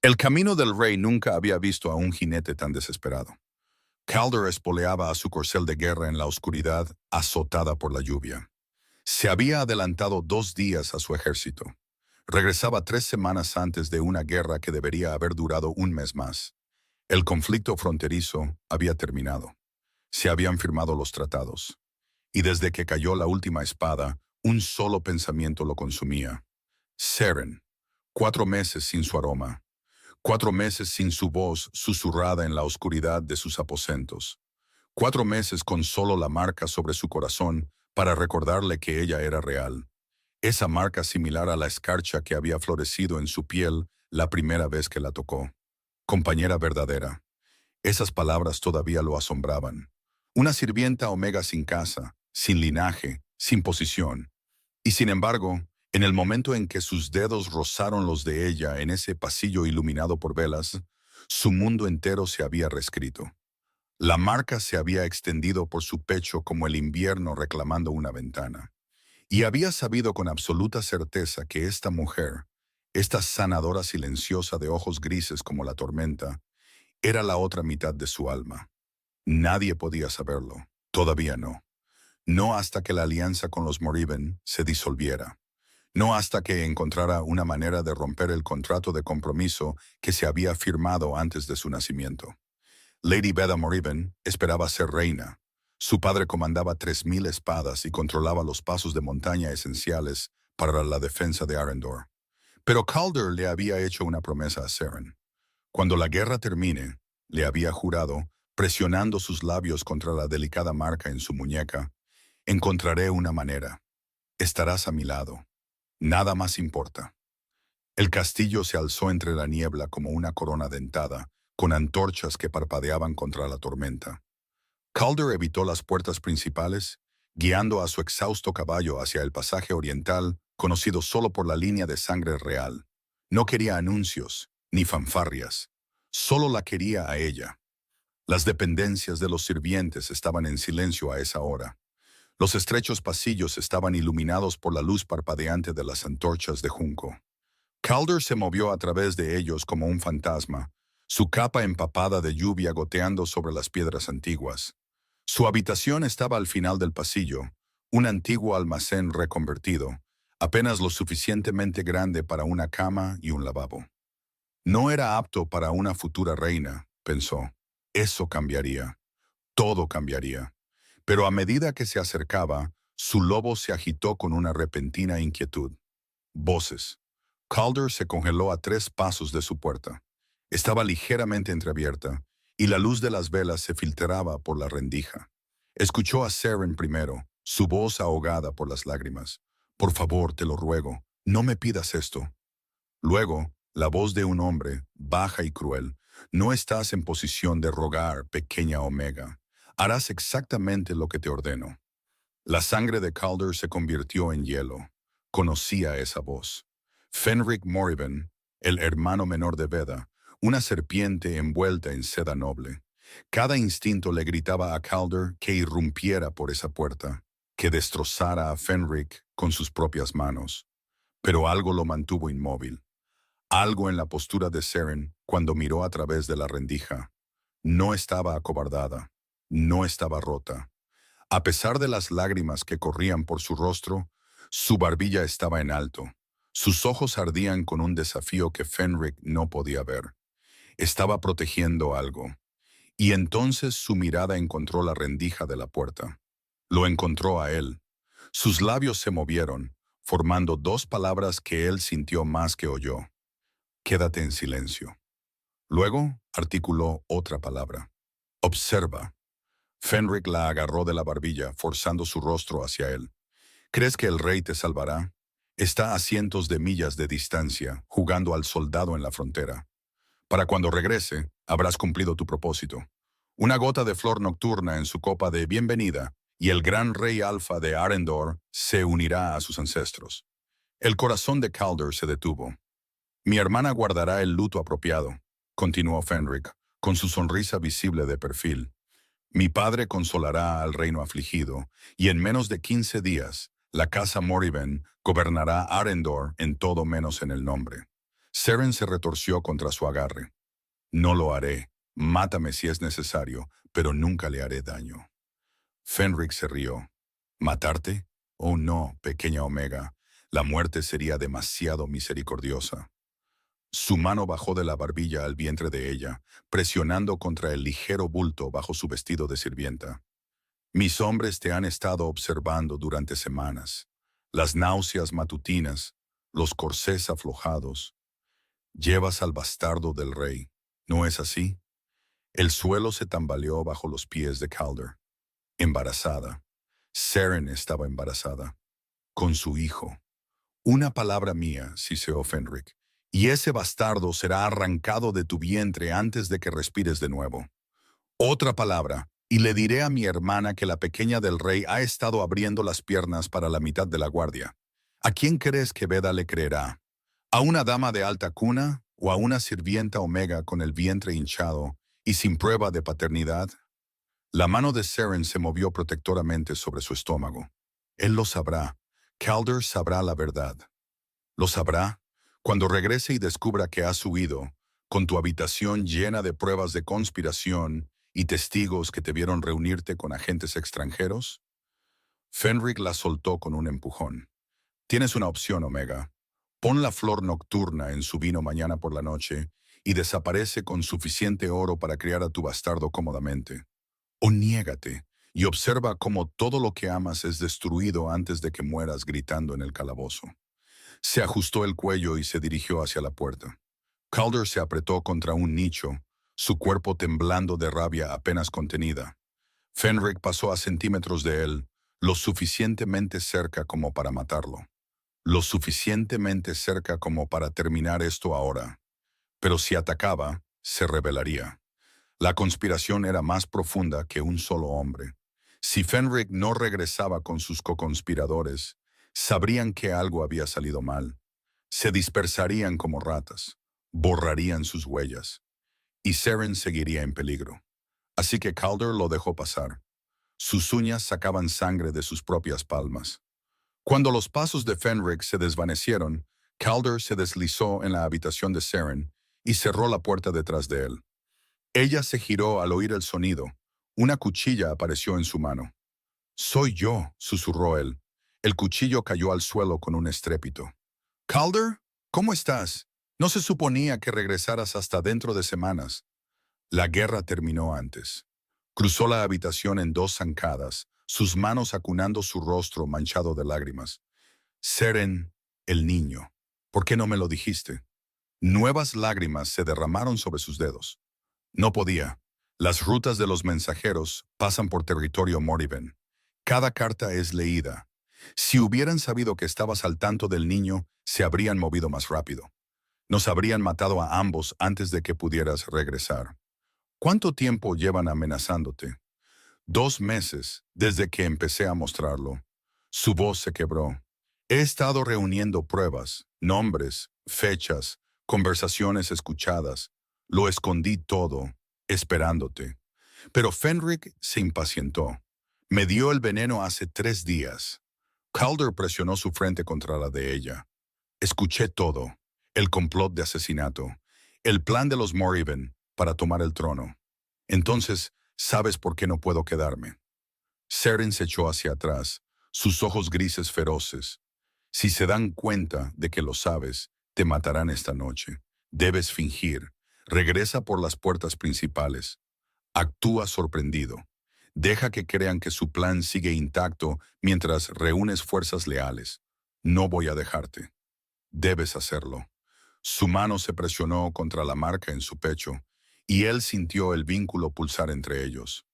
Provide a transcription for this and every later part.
El camino del rey nunca había visto a un jinete tan desesperado. Calder espoleaba a su corcel de guerra en la oscuridad, azotada por la lluvia. Se había adelantado 2 días a su ejército. Regresaba 3 semanas antes de una guerra que debería haber durado un mes más. El conflicto fronterizo había terminado. Se habían firmado los tratados. Y desde que cayó la última espada, un solo pensamiento lo consumía. Seren. 4 meses sin su aroma. 4 meses sin su voz susurrada en la oscuridad de sus aposentos. 4 meses con solo la marca sobre su corazón para recordarle que ella era real. Esa marca similar a la escarcha que había florecido en su piel la primera vez que la tocó. Compañera verdadera. Esas palabras todavía lo asombraban. Una sirvienta omega sin casa, sin linaje, sin posición. Y sin embargo, en el momento en que sus dedos rozaron los de ella en ese pasillo iluminado por velas, su mundo entero se había reescrito. La marca se había extendido por su pecho como el invierno reclamando una ventana. Y había sabido con absoluta certeza que esta mujer, esta sanadora silenciosa de ojos grises como la tormenta, era la otra mitad de su alma. Nadie podía saberlo, todavía no. No hasta que la alianza con los Morriven se disolviera. No hasta que encontrara una manera de romper el contrato de compromiso que se había firmado antes de su nacimiento. Lady Beda Morriven esperaba ser reina. Su padre comandaba 3000 espadas y controlaba los pasos de montaña esenciales para la defensa de Arrendor. Pero Calder le había hecho una promesa a Seren. Cuando la guerra termine, le había jurado, presionando sus labios contra la delicada marca en su muñeca, encontraré una manera. Estarás a mi lado. Nada más importa. El castillo se alzó entre la niebla como una corona dentada, con antorchas que parpadeaban contra la tormenta. Calder evitó las puertas principales, guiando a su exhausto caballo hacia el pasaje oriental, conocido solo por la línea de sangre real. No quería anuncios, ni fanfarrias. Solo la quería a ella. Las dependencias de los sirvientes estaban en silencio a esa hora. Los estrechos pasillos estaban iluminados por la luz parpadeante de las antorchas de junco. Calder se movió a través de ellos como un fantasma, su capa empapada de lluvia goteando sobre las piedras antiguas. Su habitación estaba al final del pasillo, un antiguo almacén reconvertido, apenas lo suficientemente grande para una cama y un lavabo. No era apto para una futura reina, pensó. Eso cambiaría. Todo cambiaría. Pero a medida que se acercaba, su lobo se agitó con una repentina inquietud. Voces. Calder se congeló a 3 pasos de su puerta. Estaba ligeramente entreabierta, y la luz de las velas se filtraba por la rendija. Escuchó a Seren primero, su voz ahogada por las lágrimas. Por favor, te lo ruego, no me pidas esto. Luego, la voz de un hombre, baja y cruel. No estás en posición de rogar, pequeña Omega. Harás exactamente lo que te ordeno. La sangre de Calder se convirtió en hielo. Conocía esa voz. Fenric Morriven, el hermano menor de Beda, una serpiente envuelta en seda noble. Cada instinto le gritaba a Calder que irrumpiera por esa puerta, que destrozara a Fenric con sus propias manos. Pero algo lo mantuvo inmóvil. Algo en la postura de Seren cuando miró a través de la rendija. No estaba acobardada, no estaba rota. A pesar de las lágrimas que corrían por su rostro, su barbilla estaba en alto. Sus ojos ardían con un desafío que Fenric no podía ver. Estaba protegiendo algo. Y entonces su mirada encontró la rendija de la puerta. Lo encontró a él. Sus labios se movieron, formando 2 palabras que él sintió más que oyó. Quédate en silencio. Luego articuló otra palabra. Observa. Fenric la agarró de la barbilla, forzando su rostro hacia él. ¿Crees que el rey te salvará? Está a cientos de millas de distancia, jugando al soldado en la frontera. Para cuando regrese, habrás cumplido tu propósito. Una gota de flor nocturna en su copa de bienvenida, y el gran rey alfa de Arrendor se unirá a sus ancestros. El corazón de Calder se detuvo. Mi hermana guardará el luto apropiado, continuó Fenric, con su sonrisa visible de perfil. Mi padre consolará al reino afligido, y en menos de 15 días, la casa Morriven gobernará Arrendor en todo menos en el nombre. Seren se retorció contra su agarre. No lo haré. Mátame si es necesario, pero nunca le haré daño. Fenric se rió. ¿Matarte? Oh no, pequeña Omega. La muerte sería demasiado misericordiosa. Su mano bajó de la barbilla al vientre de ella, presionando contra el ligero bulto bajo su vestido de sirvienta. Mis hombres te han estado observando durante semanas. Las náuseas matutinas, los corsés aflojados. Llevas al bastardo del rey, ¿no es así? El suelo se tambaleó bajo los pies de Calder. Embarazada. Seren estaba embarazada. Con su hijo. Una palabra mía, siseó Fenric, y ese bastardo será arrancado de tu vientre antes de que respires de nuevo. Otra palabra, y le diré a mi hermana que la pequeña del rey ha estado abriendo las piernas para la mitad de la guardia. ¿A quién crees que Veda le creerá? ¿A una dama de alta cuna o a una sirvienta Omega con el vientre hinchado y sin prueba de paternidad? La mano de Seren se movió protectoramente sobre su estómago. Él lo sabrá. Calder sabrá la verdad. Lo sabrá cuando regrese y descubra que has huido, con tu habitación llena de pruebas de conspiración y testigos que te vieron reunirte con agentes extranjeros. Fenric la soltó con un empujón. Tienes una opción, Omega. Pon la flor nocturna en su vino mañana por la noche y desaparece con suficiente oro para criar a tu bastardo cómodamente. O niégate y observa cómo todo lo que amas es destruido antes de que mueras gritando en el calabozo. Se ajustó el cuello y se dirigió hacia la puerta. Calder se apretó contra un nicho, su cuerpo temblando de rabia apenas contenida. Fenric pasó a centímetros de él, lo suficientemente cerca como para matarlo. Lo suficientemente cerca como para terminar esto ahora. Pero si atacaba, se rebelaría. La conspiración era más profunda que un solo hombre. Si Fenric no regresaba con sus coconspiradores, sabrían que algo había salido mal. Se dispersarían como ratas, borrarían sus huellas, y Seren seguiría en peligro. Así que Calder lo dejó pasar. Sus uñas sacaban sangre de sus propias palmas. Cuando los pasos de Fenric se desvanecieron, Calder se deslizó en la habitación de Seren y cerró la puerta detrás de él. Ella se giró al oír el sonido. Una cuchilla apareció en su mano. «Soy yo», susurró él. El cuchillo cayó al suelo con un estrépito. «Calder, ¿cómo estás? No se suponía que regresaras hasta dentro de semanas». La guerra terminó antes. Cruzó la habitación en dos zancadas, sus manos acunando su rostro manchado de lágrimas. «Seren, el niño, ¿por qué no me lo dijiste?» Nuevas lágrimas se derramaron sobre sus dedos. No podía. Las rutas de los mensajeros pasan por territorio Morriven. Cada carta es leída. Si hubieran sabido que estabas al tanto del niño, se habrían movido más rápido. Nos habrían matado a ambos antes de que pudieras regresar. ¿Cuánto tiempo llevan amenazándote? 2 meses desde que empecé a mostrarlo. Su voz se quebró. He estado reuniendo pruebas, nombres, fechas, conversaciones escuchadas. Lo escondí todo, esperándote. Pero Fenric se impacientó. Me dio el veneno hace 3 días. Calder presionó su frente contra la de ella. Escuché todo. El complot de asesinato. El plan de los Morriven para tomar el trono. Entonces, ¿sabes por qué no puedo quedarme? Seren se echó hacia atrás, sus ojos grises feroces. Si se dan cuenta de que lo sabes, te matarán esta noche. Debes fingir. Regresa por las puertas principales. Actúa sorprendido. Deja que crean que su plan sigue intacto mientras reúnes fuerzas leales. No voy a dejarte. Debes hacerlo. Su mano se presionó contra la marca en su pecho, y él sintió el vínculo pulsar entre ellos.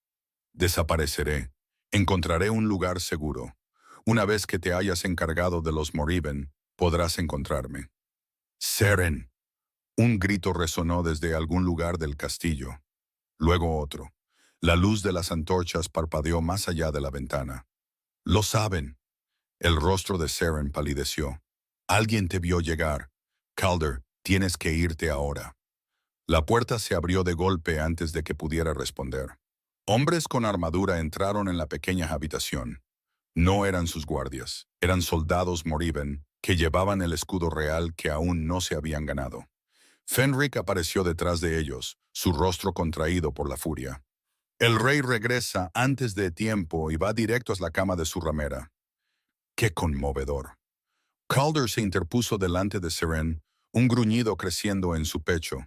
Desapareceré. Encontraré un lugar seguro. Una vez que te hayas encargado de los Morriven, podrás encontrarme. Seren. Un grito resonó desde algún lugar del castillo. Luego otro. La luz de las antorchas parpadeó más allá de la ventana. «Lo saben». El rostro de Seren palideció. «Alguien te vio llegar. Calder, tienes que irte ahora». La puerta se abrió de golpe antes de que pudiera responder. Hombres con armadura entraron en la pequeña habitación. No eran sus guardias, eran soldados Morriven que llevaban el escudo real que aún no se habían ganado. Fenric apareció detrás de ellos, su rostro contraído por la furia. El rey regresa antes de tiempo y va directo a la cama de su ramera. ¡Qué conmovedor! Calder se interpuso delante de Seren, un gruñido creciendo en su pecho.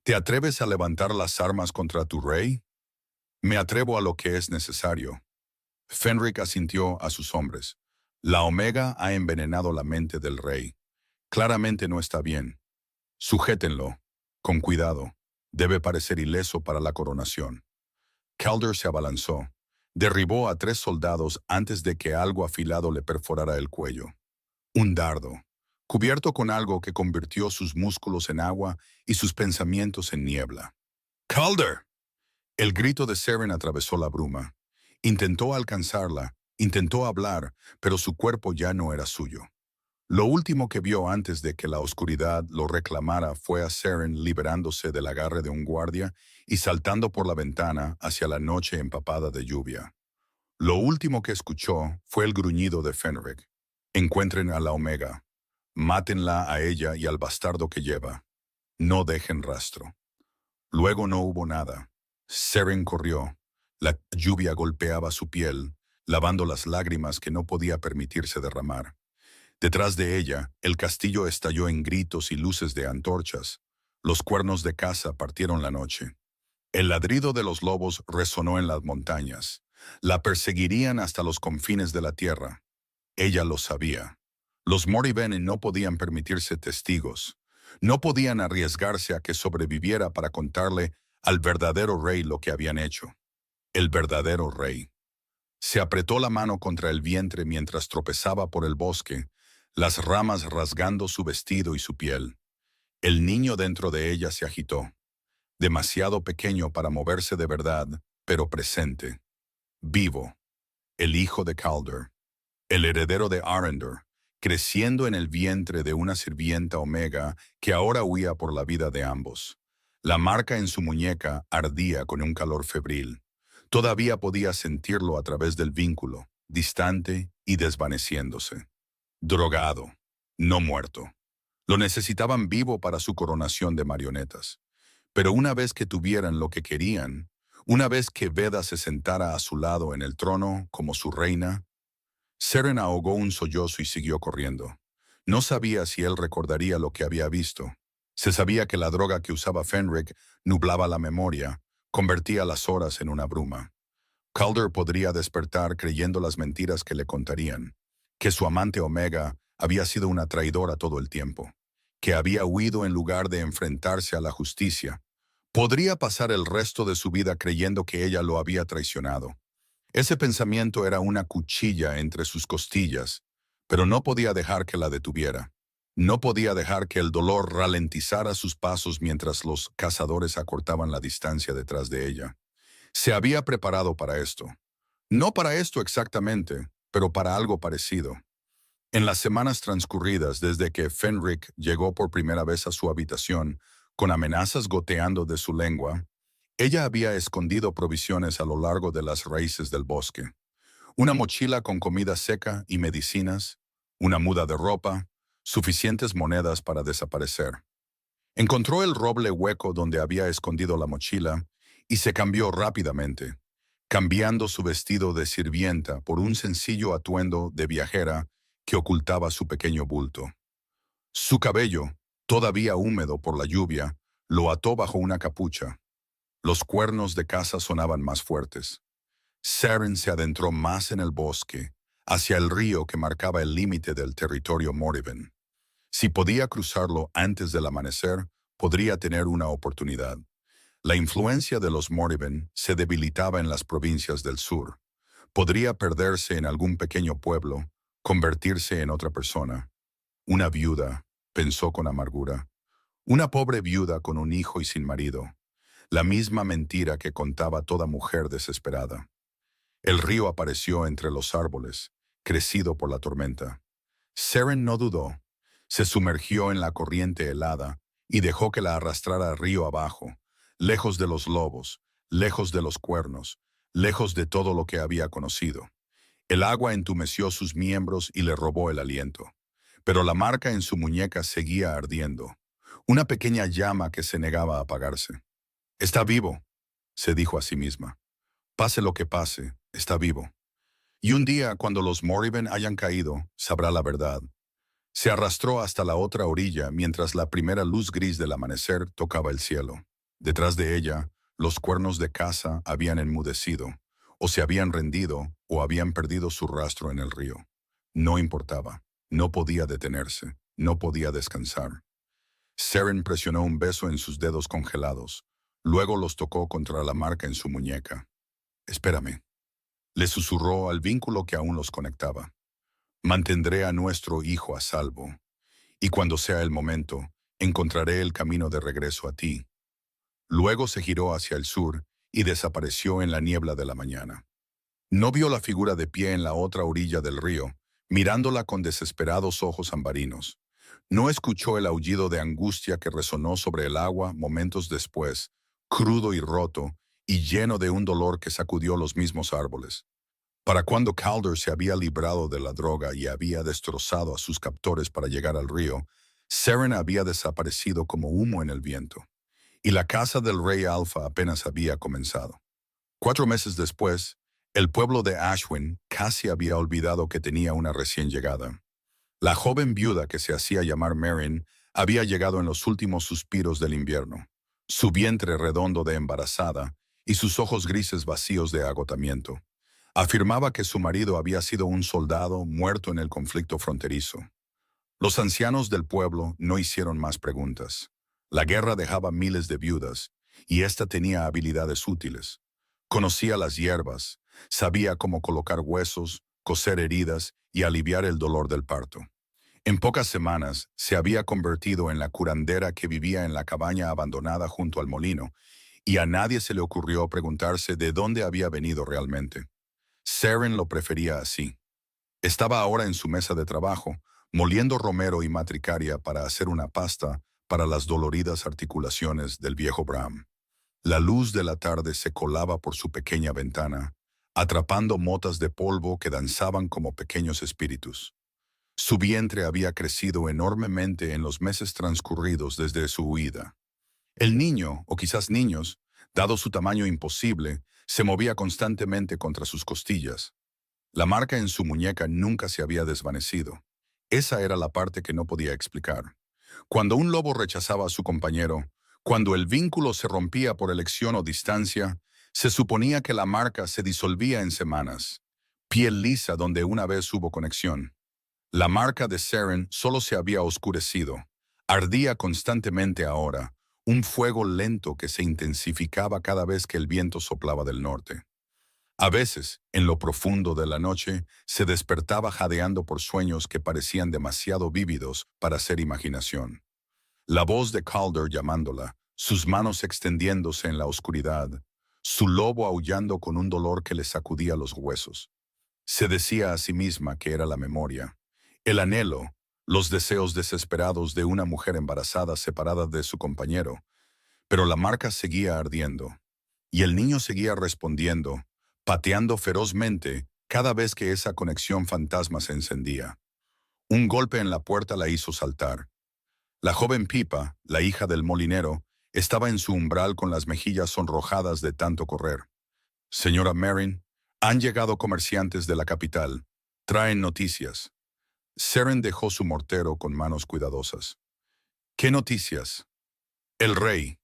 ¿Te atreves a levantar las armas contra tu rey? Me atrevo a lo que es necesario. Fenric asintió a sus hombres. La Omega ha envenenado la mente del rey. Claramente no está bien. Sujétenlo. Con cuidado. Debe parecer ileso para la coronación. Calder se abalanzó. Derribó a 3 soldados antes de que algo afilado le perforara el cuello. Un dardo, cubierto con algo que convirtió sus músculos en agua y sus pensamientos en niebla. ¡Calder! El grito de Seren atravesó la bruma. Intentó alcanzarla, intentó hablar, pero su cuerpo ya no era suyo. Lo último que vio antes de que la oscuridad lo reclamara fue a Seren liberándose del agarre de un guardia y saltando por la ventana hacia la noche empapada de lluvia. Lo último que escuchó fue el gruñido de Fenric. Encuentren a la Omega. Mátenla a ella y al bastardo que lleva. No dejen rastro. Luego no hubo nada. Seren corrió. La lluvia golpeaba su piel, lavando las lágrimas que no podía permitirse derramar. Detrás de ella, el castillo estalló en gritos y luces de antorchas. Los cuernos de caza partieron la noche. El ladrido de los lobos resonó en las montañas. La perseguirían hasta los confines de la tierra. Ella lo sabía. Los Moribeni no podían permitirse testigos. No podían arriesgarse a que sobreviviera para contarle al verdadero rey lo que habían hecho. El verdadero rey. Se apretó la mano contra el vientre mientras tropezaba por el bosque, las ramas rasgando su vestido y su piel. El niño dentro de ella se agitó. Demasiado pequeño para moverse de verdad, pero presente. Vivo. El hijo de Calder. El heredero de Arendor, creciendo en el vientre de una sirvienta Omega que ahora huía por la vida de ambos. La marca en su muñeca ardía con un calor febril. Todavía podía sentirlo a través del vínculo, distante y desvaneciéndose. Drogado, no muerto. Lo necesitaban vivo para su coronación de marionetas. Pero una vez que tuvieran lo que querían, una vez que Veda se sentara a su lado en el trono como su reina, Seren ahogó un sollozo y siguió corriendo. No sabía si él recordaría lo que había visto. Se sabía que la droga que usaba Fenric nublaba la memoria, convertía las horas en una bruma. Calder podría despertar creyendo las mentiras que le contarían, que su amante Omega había sido una traidora todo el tiempo, que había huido en lugar de enfrentarse a la justicia. Podría pasar el resto de su vida creyendo que ella lo había traicionado. Ese pensamiento era una cuchilla entre sus costillas, pero no podía dejar que la detuviera. No podía dejar que el dolor ralentizara sus pasos mientras los cazadores acortaban la distancia detrás de ella. Se había preparado para esto. No para esto exactamente, pero para algo parecido. En las semanas transcurridas desde que Fenric llegó por primera vez a su habitación, con amenazas goteando de su lengua, ella había escondido provisiones a lo largo de las raíces del bosque. Una mochila con comida seca y medicinas, una muda de ropa, suficientes monedas para desaparecer. Encontró el roble hueco donde había escondido la mochila y se cambió rápidamente, cambiando su vestido de sirvienta por un sencillo atuendo de viajera que ocultaba su pequeño bulto. Su cabello, todavía húmedo por la lluvia, lo ató bajo una capucha. Los cuernos de caza sonaban más fuertes. Seren se adentró más en el bosque, hacia el río que marcaba el límite del territorio Moribeni. Si podía cruzarlo antes del amanecer, podría tener una oportunidad. La influencia de los Moribeni se debilitaba en las provincias del sur. Podría perderse en algún pequeño pueblo, convertirse en otra persona. Una viuda, pensó con amargura. Una pobre viuda con un hijo y sin marido. La misma mentira que contaba toda mujer desesperada. El río apareció entre los árboles, crecido por la tormenta. Seren no dudó. Se sumergió en la corriente helada y dejó que la arrastrara río abajo, lejos de los lobos, lejos de los cuernos, lejos de todo lo que había conocido. El agua entumeció sus miembros y le robó el aliento. Pero la marca en su muñeca seguía ardiendo. Una pequeña llama que se negaba a apagarse. Está vivo, se dijo a sí misma. Pase lo que pase, está vivo. Y un día, cuando los Morriben hayan caído, sabrá la verdad. Se arrastró hasta la otra orilla mientras la primera luz gris del amanecer tocaba el cielo. Detrás de ella, los cuernos de caza habían enmudecido, o se habían rendido, o habían perdido su rastro en el río. No importaba. No podía detenerse. No podía descansar. Seren presionó un beso en sus dedos congelados. Luego los tocó contra la marca en su muñeca. Espérame. Le susurró al vínculo que aún los conectaba. Mantendré a nuestro hijo a salvo. Y cuando sea el momento, encontraré el camino de regreso a ti. Luego se giró hacia el sur y desapareció en la niebla de la mañana. No vio la figura de pie en la otra orilla del río, mirándola con desesperados ojos ambarinos. No escuchó el aullido de angustia que resonó sobre el agua momentos después, crudo y roto, y lleno de un dolor que sacudió los mismos árboles. Para cuando Calder se había librado de la droga y había destrozado a sus captores para llegar al río, Seren había desaparecido como humo en el viento, y la caza del rey Alfa apenas había comenzado. 4 meses después, el pueblo de Ashwin casi había olvidado que tenía una recién llegada. La joven viuda que se hacía llamar Marin había llegado en los últimos suspiros del invierno, su vientre redondo de embarazada y sus ojos grises vacíos de agotamiento. Afirmaba que su marido había sido un soldado muerto en el conflicto fronterizo. Los ancianos del pueblo no hicieron más preguntas. La guerra dejaba miles de viudas, y ésta tenía habilidades útiles. Conocía las hierbas, sabía cómo colocar huesos, coser heridas y aliviar el dolor del parto. En pocas semanas se había convertido en la curandera que vivía en la cabaña abandonada junto al molino, y a nadie se le ocurrió preguntarse de dónde había venido realmente. Seren lo prefería así. Estaba ahora en su mesa de trabajo, moliendo romero y matricaria para hacer una pasta para las doloridas articulaciones del viejo Bram. La luz de la tarde se colaba por su pequeña ventana, atrapando motas de polvo que danzaban como pequeños espíritus. Su vientre había crecido enormemente en los meses transcurridos desde su huida. El niño, o quizás niños, dado su tamaño imposible, se movía constantemente contra sus costillas. La marca en su muñeca nunca se había desvanecido. Esa era la parte que no podía explicar. Cuando un lobo rechazaba a su compañero, cuando el vínculo se rompía por elección o distancia, se suponía que la marca se disolvía en semanas. Piel lisa donde una vez hubo conexión. La marca de Seren solo se había oscurecido. Ardía constantemente ahora, un fuego lento que se intensificaba cada vez que el viento soplaba del norte. A veces, en lo profundo de la noche, se despertaba jadeando por sueños que parecían demasiado vívidos para ser imaginación. La voz de Calder llamándola, sus manos extendiéndose en la oscuridad, su lobo aullando con un dolor que le sacudía los huesos. Se decía a sí misma que era la memoria, el anhelo, los deseos desesperados de una mujer embarazada separada de su compañero, pero la marca seguía ardiendo, y el niño seguía respondiendo, pateando ferozmente cada vez que esa conexión fantasma se encendía. Un golpe en la puerta la hizo saltar. La joven Pipa, la hija del molinero, estaba en su umbral con las mejillas sonrojadas de tanto correr. Señora Marin, han llegado comerciantes de la capital. Traen noticias. Seren dejó su mortero con manos cuidadosas. ¿Qué noticias? El rey.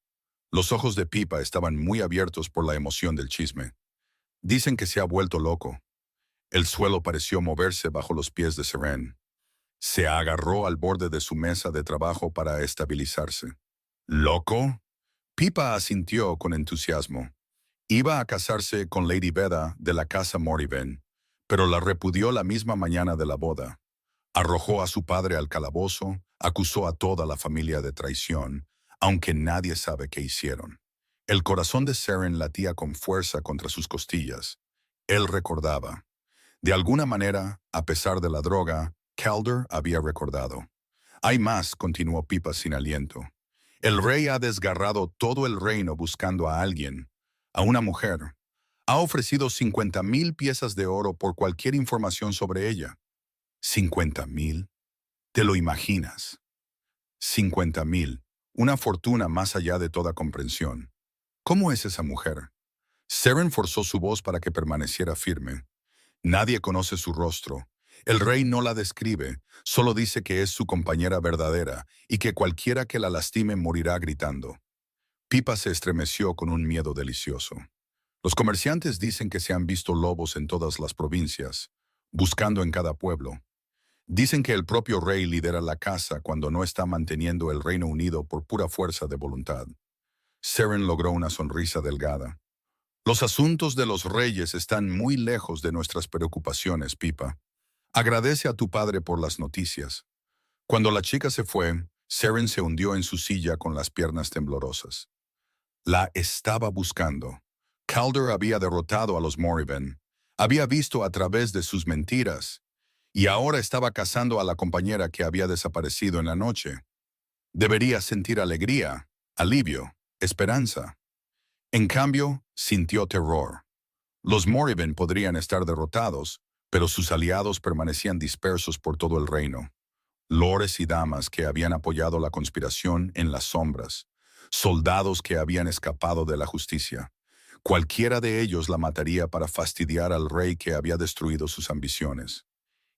Los ojos de Pipa estaban muy abiertos por la emoción del chisme. Dicen que se ha vuelto loco. El suelo pareció moverse bajo los pies de Seren. Se agarró al borde de su mesa de trabajo para estabilizarse. ¿Loco? Pipa asintió con entusiasmo. Iba a casarse con Lady Beda de la casa Morriben, pero la repudió la misma mañana de la boda. Arrojó a su padre al calabozo, acusó a toda la familia de traición, aunque nadie sabe qué hicieron. El corazón de Seren latía con fuerza contra sus costillas. Él recordaba. De alguna manera, a pesar de la droga, Calder había recordado. Hay más, continuó Pipa sin aliento. El rey ha desgarrado todo el reino buscando a alguien, a una mujer. Ha ofrecido 50,000 piezas de oro por cualquier información sobre ella. 50,000. ¿Te lo imaginas? 50,000. Una fortuna más allá de toda comprensión. ¿Cómo es esa mujer? Seren forzó su voz para que permaneciera firme. Nadie conoce su rostro. El rey no la describe, solo dice que es su compañera verdadera y que cualquiera que la lastime morirá gritando. Pipa se estremeció con un miedo delicioso. Los comerciantes dicen que se han visto lobos en todas las provincias, buscando en cada pueblo. Dicen que el propio rey lidera la caza cuando no está manteniendo el Reino Unido por pura fuerza de voluntad. Seren logró una sonrisa delgada. Los asuntos de los reyes están muy lejos de nuestras preocupaciones, Pipa. Agradece a tu padre por las noticias. Cuando la chica se fue, Seren se hundió en su silla con las piernas temblorosas. La estaba buscando. Calder había derrotado a los Morriven. Había visto a través de sus mentiras. Y ahora estaba cazando a la compañera que había desaparecido en la noche. Debería sentir alegría, alivio, esperanza. En cambio, sintió terror. Los Morriven podrían estar derrotados, pero sus aliados permanecían dispersos por todo el reino. Lores y damas que habían apoyado la conspiración en las sombras, soldados que habían escapado de la justicia. Cualquiera de ellos la mataría para fastidiar al rey que había destruido sus ambiciones.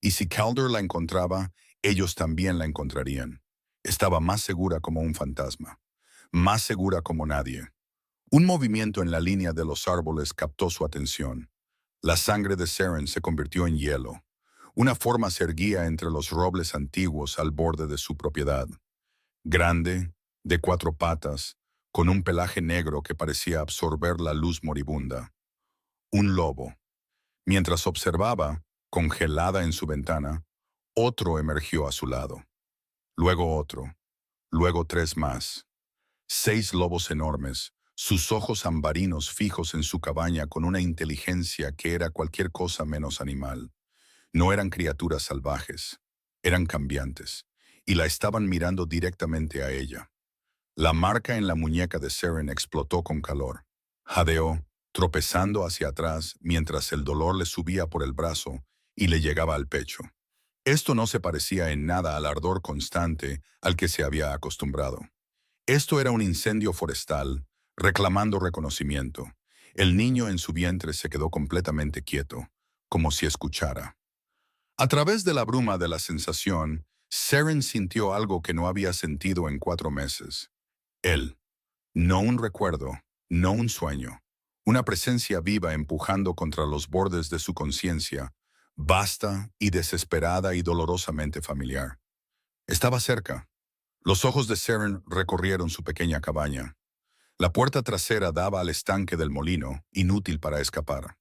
Y si Calder la encontraba, ellos también la encontrarían. Estaba más segura como un fantasma, más segura como nadie. Un movimiento en la línea de los árboles captó su atención. La sangre de Seren se convirtió en hielo. Una forma se erguía entre los robles antiguos al borde de su propiedad. Grande, de 4 patas, con un pelaje negro que parecía absorber la luz moribunda. Un lobo. Mientras observaba, congelada en su ventana, otro emergió a su lado. Luego otro. Luego 3 más. 6 lobos enormes, sus ojos ambarinos fijos en su cabaña con una inteligencia que era cualquier cosa menos animal. No eran criaturas salvajes, eran cambiantes, y la estaban mirando directamente a ella. La marca en la muñeca de Seren explotó con calor. Jadeó, tropezando hacia atrás mientras el dolor le subía por el brazo y le llegaba al pecho. Esto no se parecía en nada al ardor constante al que se había acostumbrado. Esto era un incendio forestal, reclamando reconocimiento. El niño en su vientre se quedó completamente quieto, como si escuchara. A través de la bruma de la sensación, Seren sintió algo que no había sentido en 4 meses. Él. No un recuerdo, no un sueño. Una presencia viva empujando contra los bordes de su conciencia, vasta y desesperada y dolorosamente familiar. Estaba cerca. Los ojos de Seren recorrieron su pequeña cabaña. La puerta trasera daba al estanque del molino, inútil para escapar.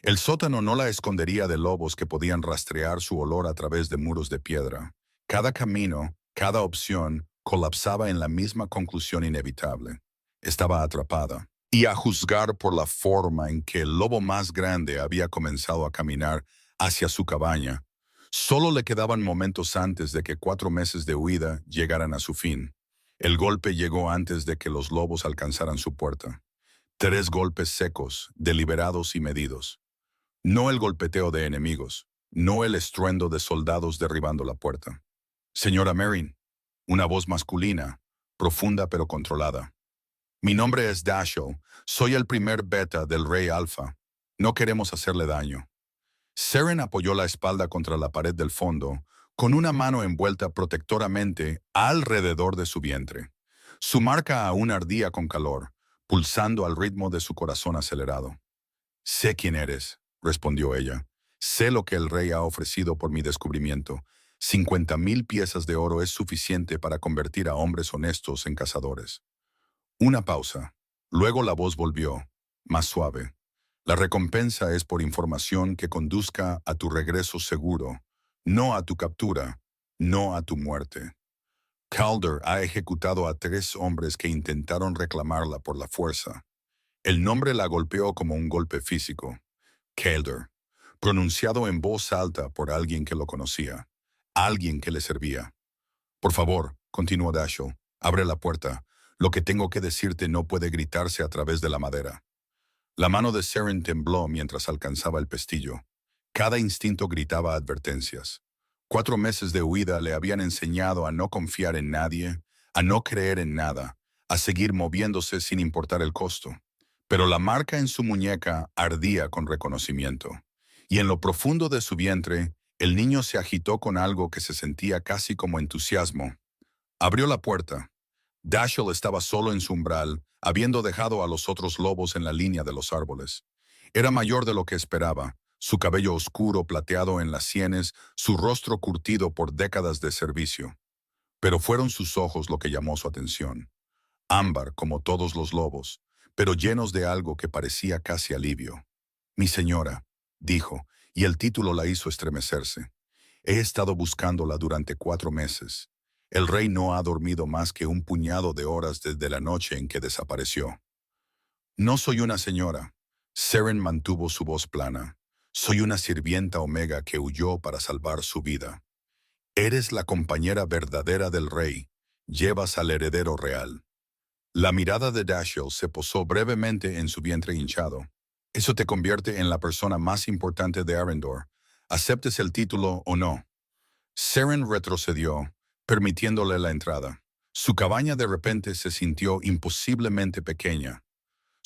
El sótano no la escondería de lobos que podían rastrear su olor a través de muros de piedra. Cada camino, cada opción, colapsaba en la misma conclusión inevitable. Estaba atrapada. Y a juzgar por la forma en que el lobo más grande había comenzado a caminar hacia su cabaña, solo le quedaban momentos antes de que 4 meses de huida llegaran a su fin. El golpe llegó antes de que los lobos alcanzaran su puerta. 3 golpes secos, deliberados y medidos. No el golpeteo de enemigos, no el estruendo de soldados derribando la puerta. Señora Merrin, una voz masculina, profunda pero controlada. Mi nombre es Dashel, soy el primer beta del Rey Alpha. No queremos hacerle daño. Seren apoyó la espalda contra la pared del fondo, con una mano envuelta protectoramente alrededor de su vientre. Su marca aún ardía con calor, pulsando al ritmo de su corazón acelerado. Sé quién eres, respondió ella. Sé lo que el rey ha ofrecido por mi descubrimiento. 50,000 piezas de oro es suficiente para convertir a hombres honestos en cazadores. Una pausa. Luego la voz volvió, más suave. La recompensa es por información que conduzca a tu regreso seguro, no a tu captura, no a tu muerte. Calder ha ejecutado a 3 hombres que intentaron reclamarla por la fuerza. El nombre la golpeó como un golpe físico. Calder, pronunciado en voz alta por alguien que lo conocía, alguien que le servía. Por favor, continuó Dashel, abre la puerta. Lo que tengo que decirte no puede gritarse a través de la madera. La mano de Seren tembló mientras alcanzaba el pestillo. Cada instinto gritaba advertencias. 4 meses de huida le habían enseñado a no confiar en nadie, a no creer en nada, a seguir moviéndose sin importar el costo. Pero la marca en su muñeca ardía con reconocimiento. Y en lo profundo de su vientre, el niño se agitó con algo que se sentía casi como entusiasmo. Abrió la puerta. Dashiell estaba solo en su umbral, habiendo dejado a los otros lobos en la línea de los árboles. Era mayor de lo que esperaba, su cabello oscuro plateado en las sienes, su rostro curtido por décadas de servicio. Pero fueron sus ojos lo que llamó su atención. Ámbar, como todos los lobos, pero llenos de algo que parecía casi alivio. «Mi señora», dijo, y el título la hizo estremecerse. «He estado buscándola durante 4 meses. El rey no ha dormido más que un puñado de horas desde la noche en que desapareció». «No soy una señora». Seren mantuvo su voz plana. «Soy una sirvienta omega que huyó para salvar su vida. Eres la compañera verdadera del rey. Llevas al heredero real». La mirada de Dashiell se posó brevemente en su vientre hinchado. «Eso te convierte en la persona más importante de Arrendor. Aceptes el título o no». Seren retrocedió, permitiéndole la entrada. Su cabaña de repente se sintió imposiblemente pequeña.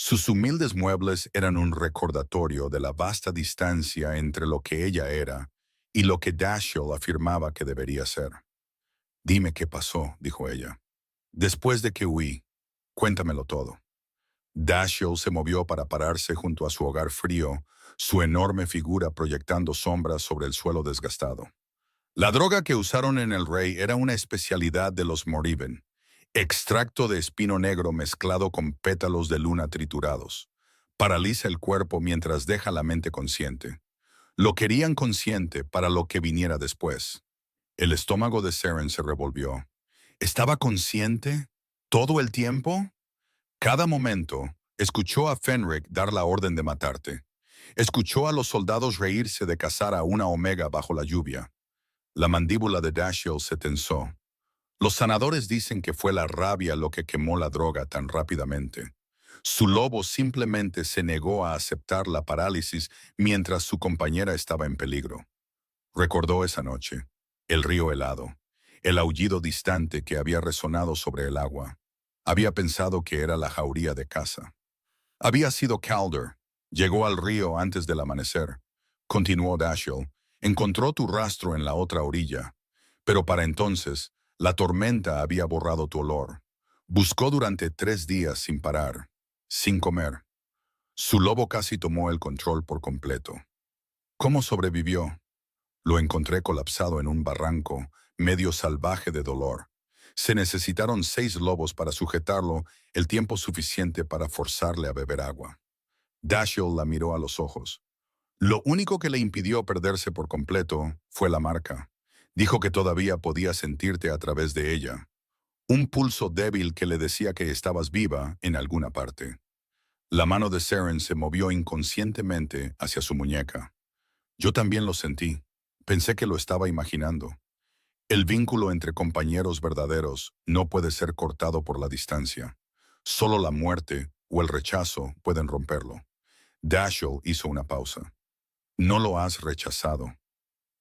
Sus humildes muebles eran un recordatorio de la vasta distancia entre lo que ella era y lo que Dashiell afirmaba que debería ser. «Dime qué pasó», dijo ella. «Después de que huí, cuéntamelo todo». Dashiell se movió para pararse junto a su hogar frío, su enorme figura proyectando sombras sobre el suelo desgastado. La droga que usaron en el rey era una especialidad de los Morriben, extracto de espino negro mezclado con pétalos de luna triturados. Paraliza el cuerpo mientras deja la mente consciente. Lo querían consciente para lo que viniera después. El estómago de Seren se revolvió. ¿Estaba consciente? ¿Todo el tiempo? Cada momento, escuchó a Fenric dar la orden de matarte. Escuchó a los soldados reírse de cazar a una omega bajo la lluvia. La mandíbula de Dashiell se tensó. Los sanadores dicen que fue la rabia lo que quemó la droga tan rápidamente. Su lobo simplemente se negó a aceptar la parálisis mientras su compañera estaba en peligro. Recordó esa noche, el río helado, el aullido distante que había resonado sobre el agua. Había pensado que era la jauría de caza. Había sido Calder. Llegó al río antes del amanecer. Continuó Dashiell. Encontró tu rastro en la otra orilla. Pero para entonces, la tormenta había borrado tu olor. Buscó durante 3 días sin parar, sin comer. Su lobo casi tomó el control por completo. ¿Cómo sobrevivió? Lo encontré colapsado en un barranco, medio salvaje de dolor. Se necesitaron 6 lobos para sujetarlo, el tiempo suficiente para forzarle a beber agua. Dashiell la miró a los ojos. Lo único que le impidió perderse por completo fue la marca. Dijo que todavía podía sentirte a través de ella. Un pulso débil que le decía que estabas viva en alguna parte. La mano de Seren se movió inconscientemente hacia su muñeca. Yo también lo sentí. Pensé que lo estaba imaginando. El vínculo entre compañeros verdaderos no puede ser cortado por la distancia. Solo la muerte o el rechazo pueden romperlo. Dashiell hizo una pausa. «No lo has rechazado».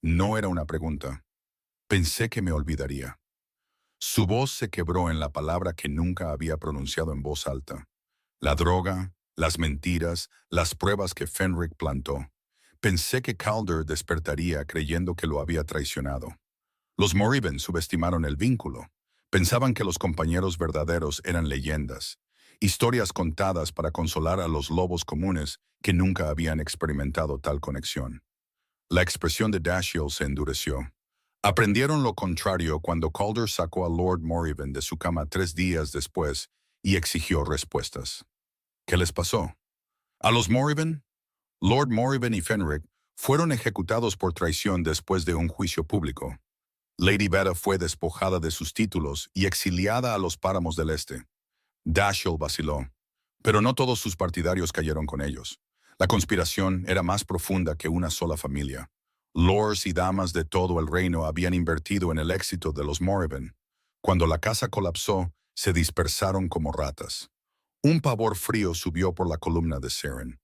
No era una pregunta. «Pensé que me olvidaría». Su voz se quebró en la palabra que nunca había pronunciado en voz alta. La droga, las mentiras, las pruebas que Fenric plantó. Pensé que Calder despertaría creyendo que lo había traicionado. Los Morriben subestimaron el vínculo. Pensaban que los compañeros verdaderos eran leyendas, historias contadas para consolar a los lobos comunes que nunca habían experimentado tal conexión. La expresión de Dashiell se endureció. Aprendieron lo contrario cuando Calder sacó a Lord Morriben de su cama 3 días después y exigió respuestas. ¿Qué les pasó? A los Morriben, Lord Morriben y Fenric fueron ejecutados por traición después de un juicio público. Lady Beta fue despojada de sus títulos y exiliada a los páramos del este. Dashiell vaciló, pero no todos sus partidarios cayeron con ellos. La conspiración era más profunda que una sola familia. Lords y damas de todo el reino habían invertido en el éxito de los Morriben. Cuando la casa colapsó, se dispersaron como ratas. Un pavor frío subió por la columna de Seren.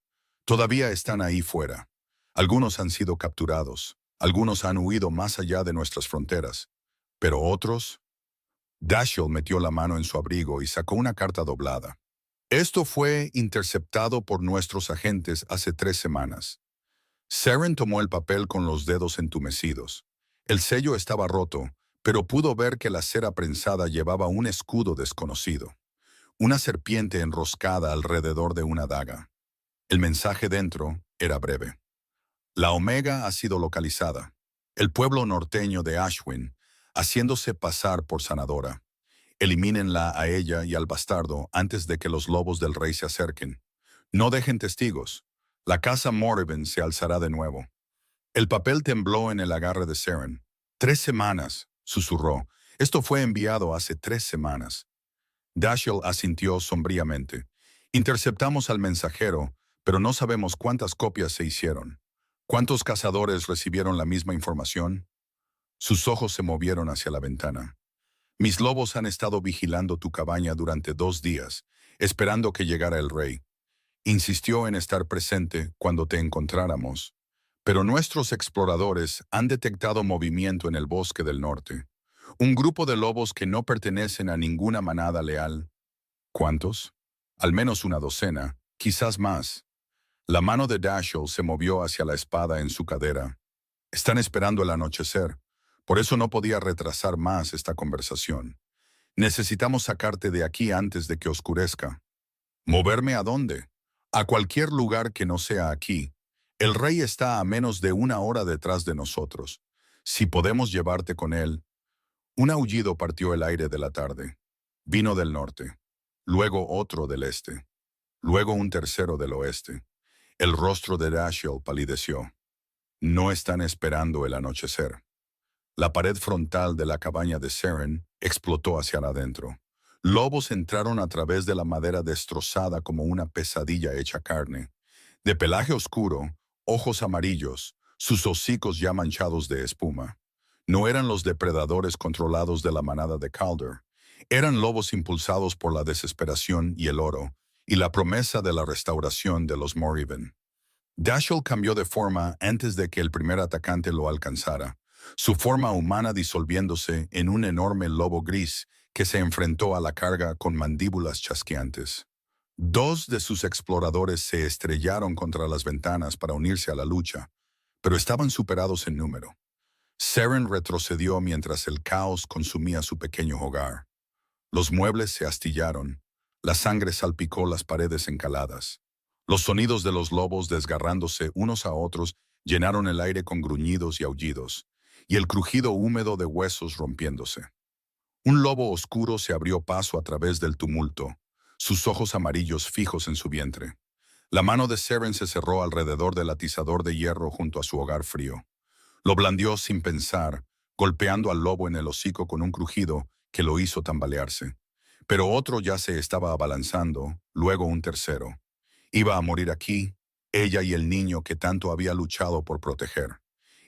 Todavía están ahí fuera. Algunos han sido capturados. Algunos han huido más allá de nuestras fronteras. Pero otros... Dashiell metió la mano en su abrigo y sacó una carta doblada. Esto fue interceptado por nuestros agentes hace 3 semanas. Saren tomó el papel con los dedos entumecidos. El sello estaba roto, pero pudo ver que la cera prensada llevaba un escudo desconocido, una serpiente enroscada alrededor de una daga. El mensaje dentro era breve. La Omega ha sido localizada. El pueblo norteño de Ashwin, haciéndose pasar por sanadora. Elimínenla a ella y al bastardo antes de que los lobos del rey se acerquen. No dejen testigos. La casa Morriban se alzará de nuevo. El papel tembló en el agarre de Saren. 3 semanas, susurró. Esto fue enviado hace 3 semanas. Dashiell asintió sombríamente. Interceptamos al mensajero, pero no sabemos cuántas copias se hicieron. ¿Cuántos cazadores recibieron la misma información? Sus ojos se movieron hacia la ventana. Mis lobos han estado vigilando tu cabaña durante 2 días, esperando que llegara el rey. Insistió en estar presente cuando te encontráramos. Pero nuestros exploradores han detectado movimiento en el bosque del norte. Un grupo de lobos que no pertenecen a ninguna manada leal. ¿Cuántos? Al menos una docena, quizás más. La mano de Dashiell se movió hacia la espada en su cadera. Están esperando el anochecer. Por eso no podía retrasar más esta conversación. Necesitamos sacarte de aquí antes de que oscurezca. ¿Moverme a dónde? A cualquier lugar que no sea aquí. El rey está a menos de 1 hora detrás de nosotros. Si podemos llevarte con él. Un aullido partió el aire de la tarde. Vino del norte. Luego otro del este. Luego un tercero del oeste. El rostro de Dashiell palideció. No están esperando el anochecer. La pared frontal de la cabaña de Saren explotó hacia adentro. Lobos entraron a través de la madera destrozada como una pesadilla hecha carne. De pelaje oscuro, ojos amarillos, sus hocicos ya manchados de espuma. No eran los depredadores controlados de la manada de Calder. Eran lobos impulsados por la desesperación y el oro, y la promesa de la restauración de los Morriban. Dashiell cambió de forma antes de que el primer atacante lo alcanzara, su forma humana disolviéndose en un enorme lobo gris que se enfrentó a la carga con mandíbulas chasqueantes. 2 de sus exploradores se estrellaron contra las ventanas para unirse a la lucha, pero estaban superados en número. Saren retrocedió mientras el caos consumía su pequeño hogar. Los muebles se astillaron, la sangre salpicó las paredes encaladas. Los sonidos de los lobos desgarrándose unos a otros llenaron el aire con gruñidos y aullidos, y el crujido húmedo de huesos rompiéndose. Un lobo oscuro se abrió paso a través del tumulto, sus ojos amarillos fijos en su vientre. La mano de Saren se cerró alrededor del atizador de hierro junto a su hogar frío. Lo blandió sin pensar, golpeando al lobo en el hocico con un crujido que lo hizo tambalearse. Pero otro ya se estaba abalanzando, luego un tercero. Iba a morir aquí, ella y el niño que tanto había luchado por proteger.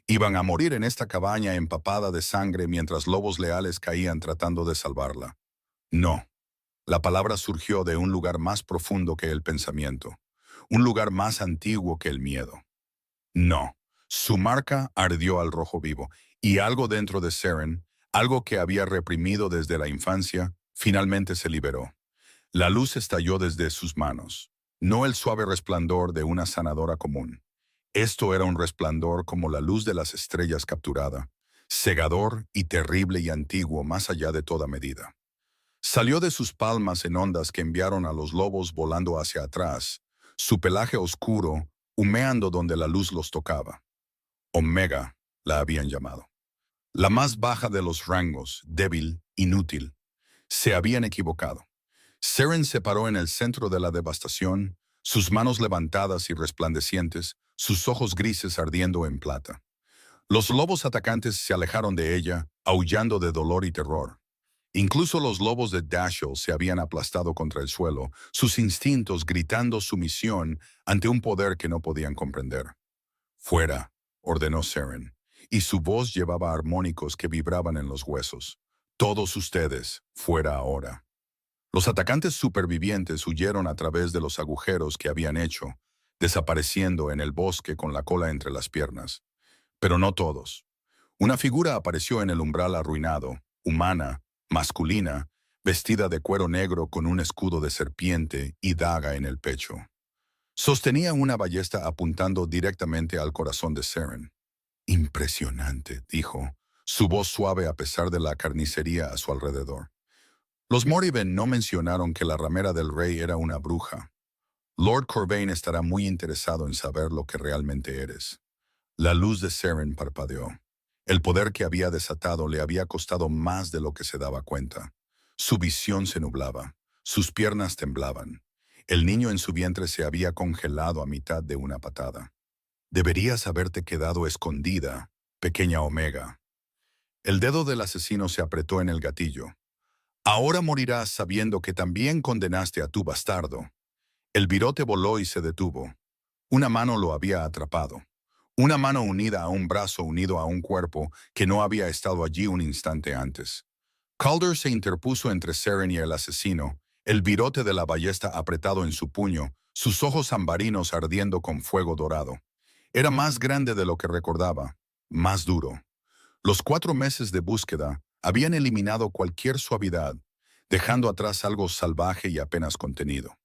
Iban a morir en esta cabaña empapada de sangre mientras lobos leales caían tratando de salvarla. No. La palabra surgió de un lugar más profundo que el pensamiento, un lugar más antiguo que el miedo. No. Su marca ardió al rojo vivo, y algo dentro de Saren, algo que había reprimido desde la infancia, finalmente se liberó. La luz estalló desde sus manos, no el suave resplandor de una sanadora común. Esto era un resplandor como la luz de las estrellas capturada, cegador y terrible y antiguo más allá de toda medida. Salió de sus palmas en ondas que enviaron a los lobos volando hacia atrás, su pelaje oscuro, humeando donde la luz los tocaba. Omega, la habían llamado. La más baja de los rangos, débil, inútil. Se habían equivocado. Saren se paró en el centro de la devastación, sus manos levantadas y resplandecientes, sus ojos grises ardiendo en plata. Los lobos atacantes se alejaron de ella, aullando de dolor y terror. Incluso los lobos de Dashiell se habían aplastado contra el suelo, sus instintos gritando sumisión ante un poder que no podían comprender. «Fuera», ordenó Saren, y su voz llevaba armónicos que vibraban en los huesos. «Todos ustedes, fuera ahora». Los atacantes supervivientes huyeron a través de los agujeros que habían hecho, desapareciendo en el bosque con la cola entre las piernas. Pero no todos. Una figura apareció en el umbral arruinado, humana, masculina, vestida de cuero negro con un escudo de serpiente y daga en el pecho. Sostenía una ballesta apuntando directamente al corazón de Seren. Impresionante, dijo, su voz suave a pesar de la carnicería a su alrededor. Los Morriben no mencionaron que la ramera del rey era una bruja. Lord Corvain estará muy interesado en saber lo que realmente eres. La luz de Seren parpadeó. El poder que había desatado le había costado más de lo que se daba cuenta. Su visión se nublaba. Sus piernas temblaban. El niño en su vientre se había congelado a mitad de una patada. Deberías haberte quedado escondida, pequeña Omega. El dedo del asesino se apretó en el gatillo. Ahora morirás sabiendo que también condenaste a tu bastardo. El virote voló y se detuvo. Una mano lo había atrapado. Una mano unida a un brazo unido a un cuerpo que no había estado allí un instante antes. Calder se interpuso entre Seren y el asesino, el virote de la ballesta apretado en su puño, sus ojos ambarinos ardiendo con fuego dorado. Era más grande de lo que recordaba, más duro. Los 4 meses de búsqueda habían eliminado cualquier suavidad, dejando atrás algo salvaje y apenas contenido.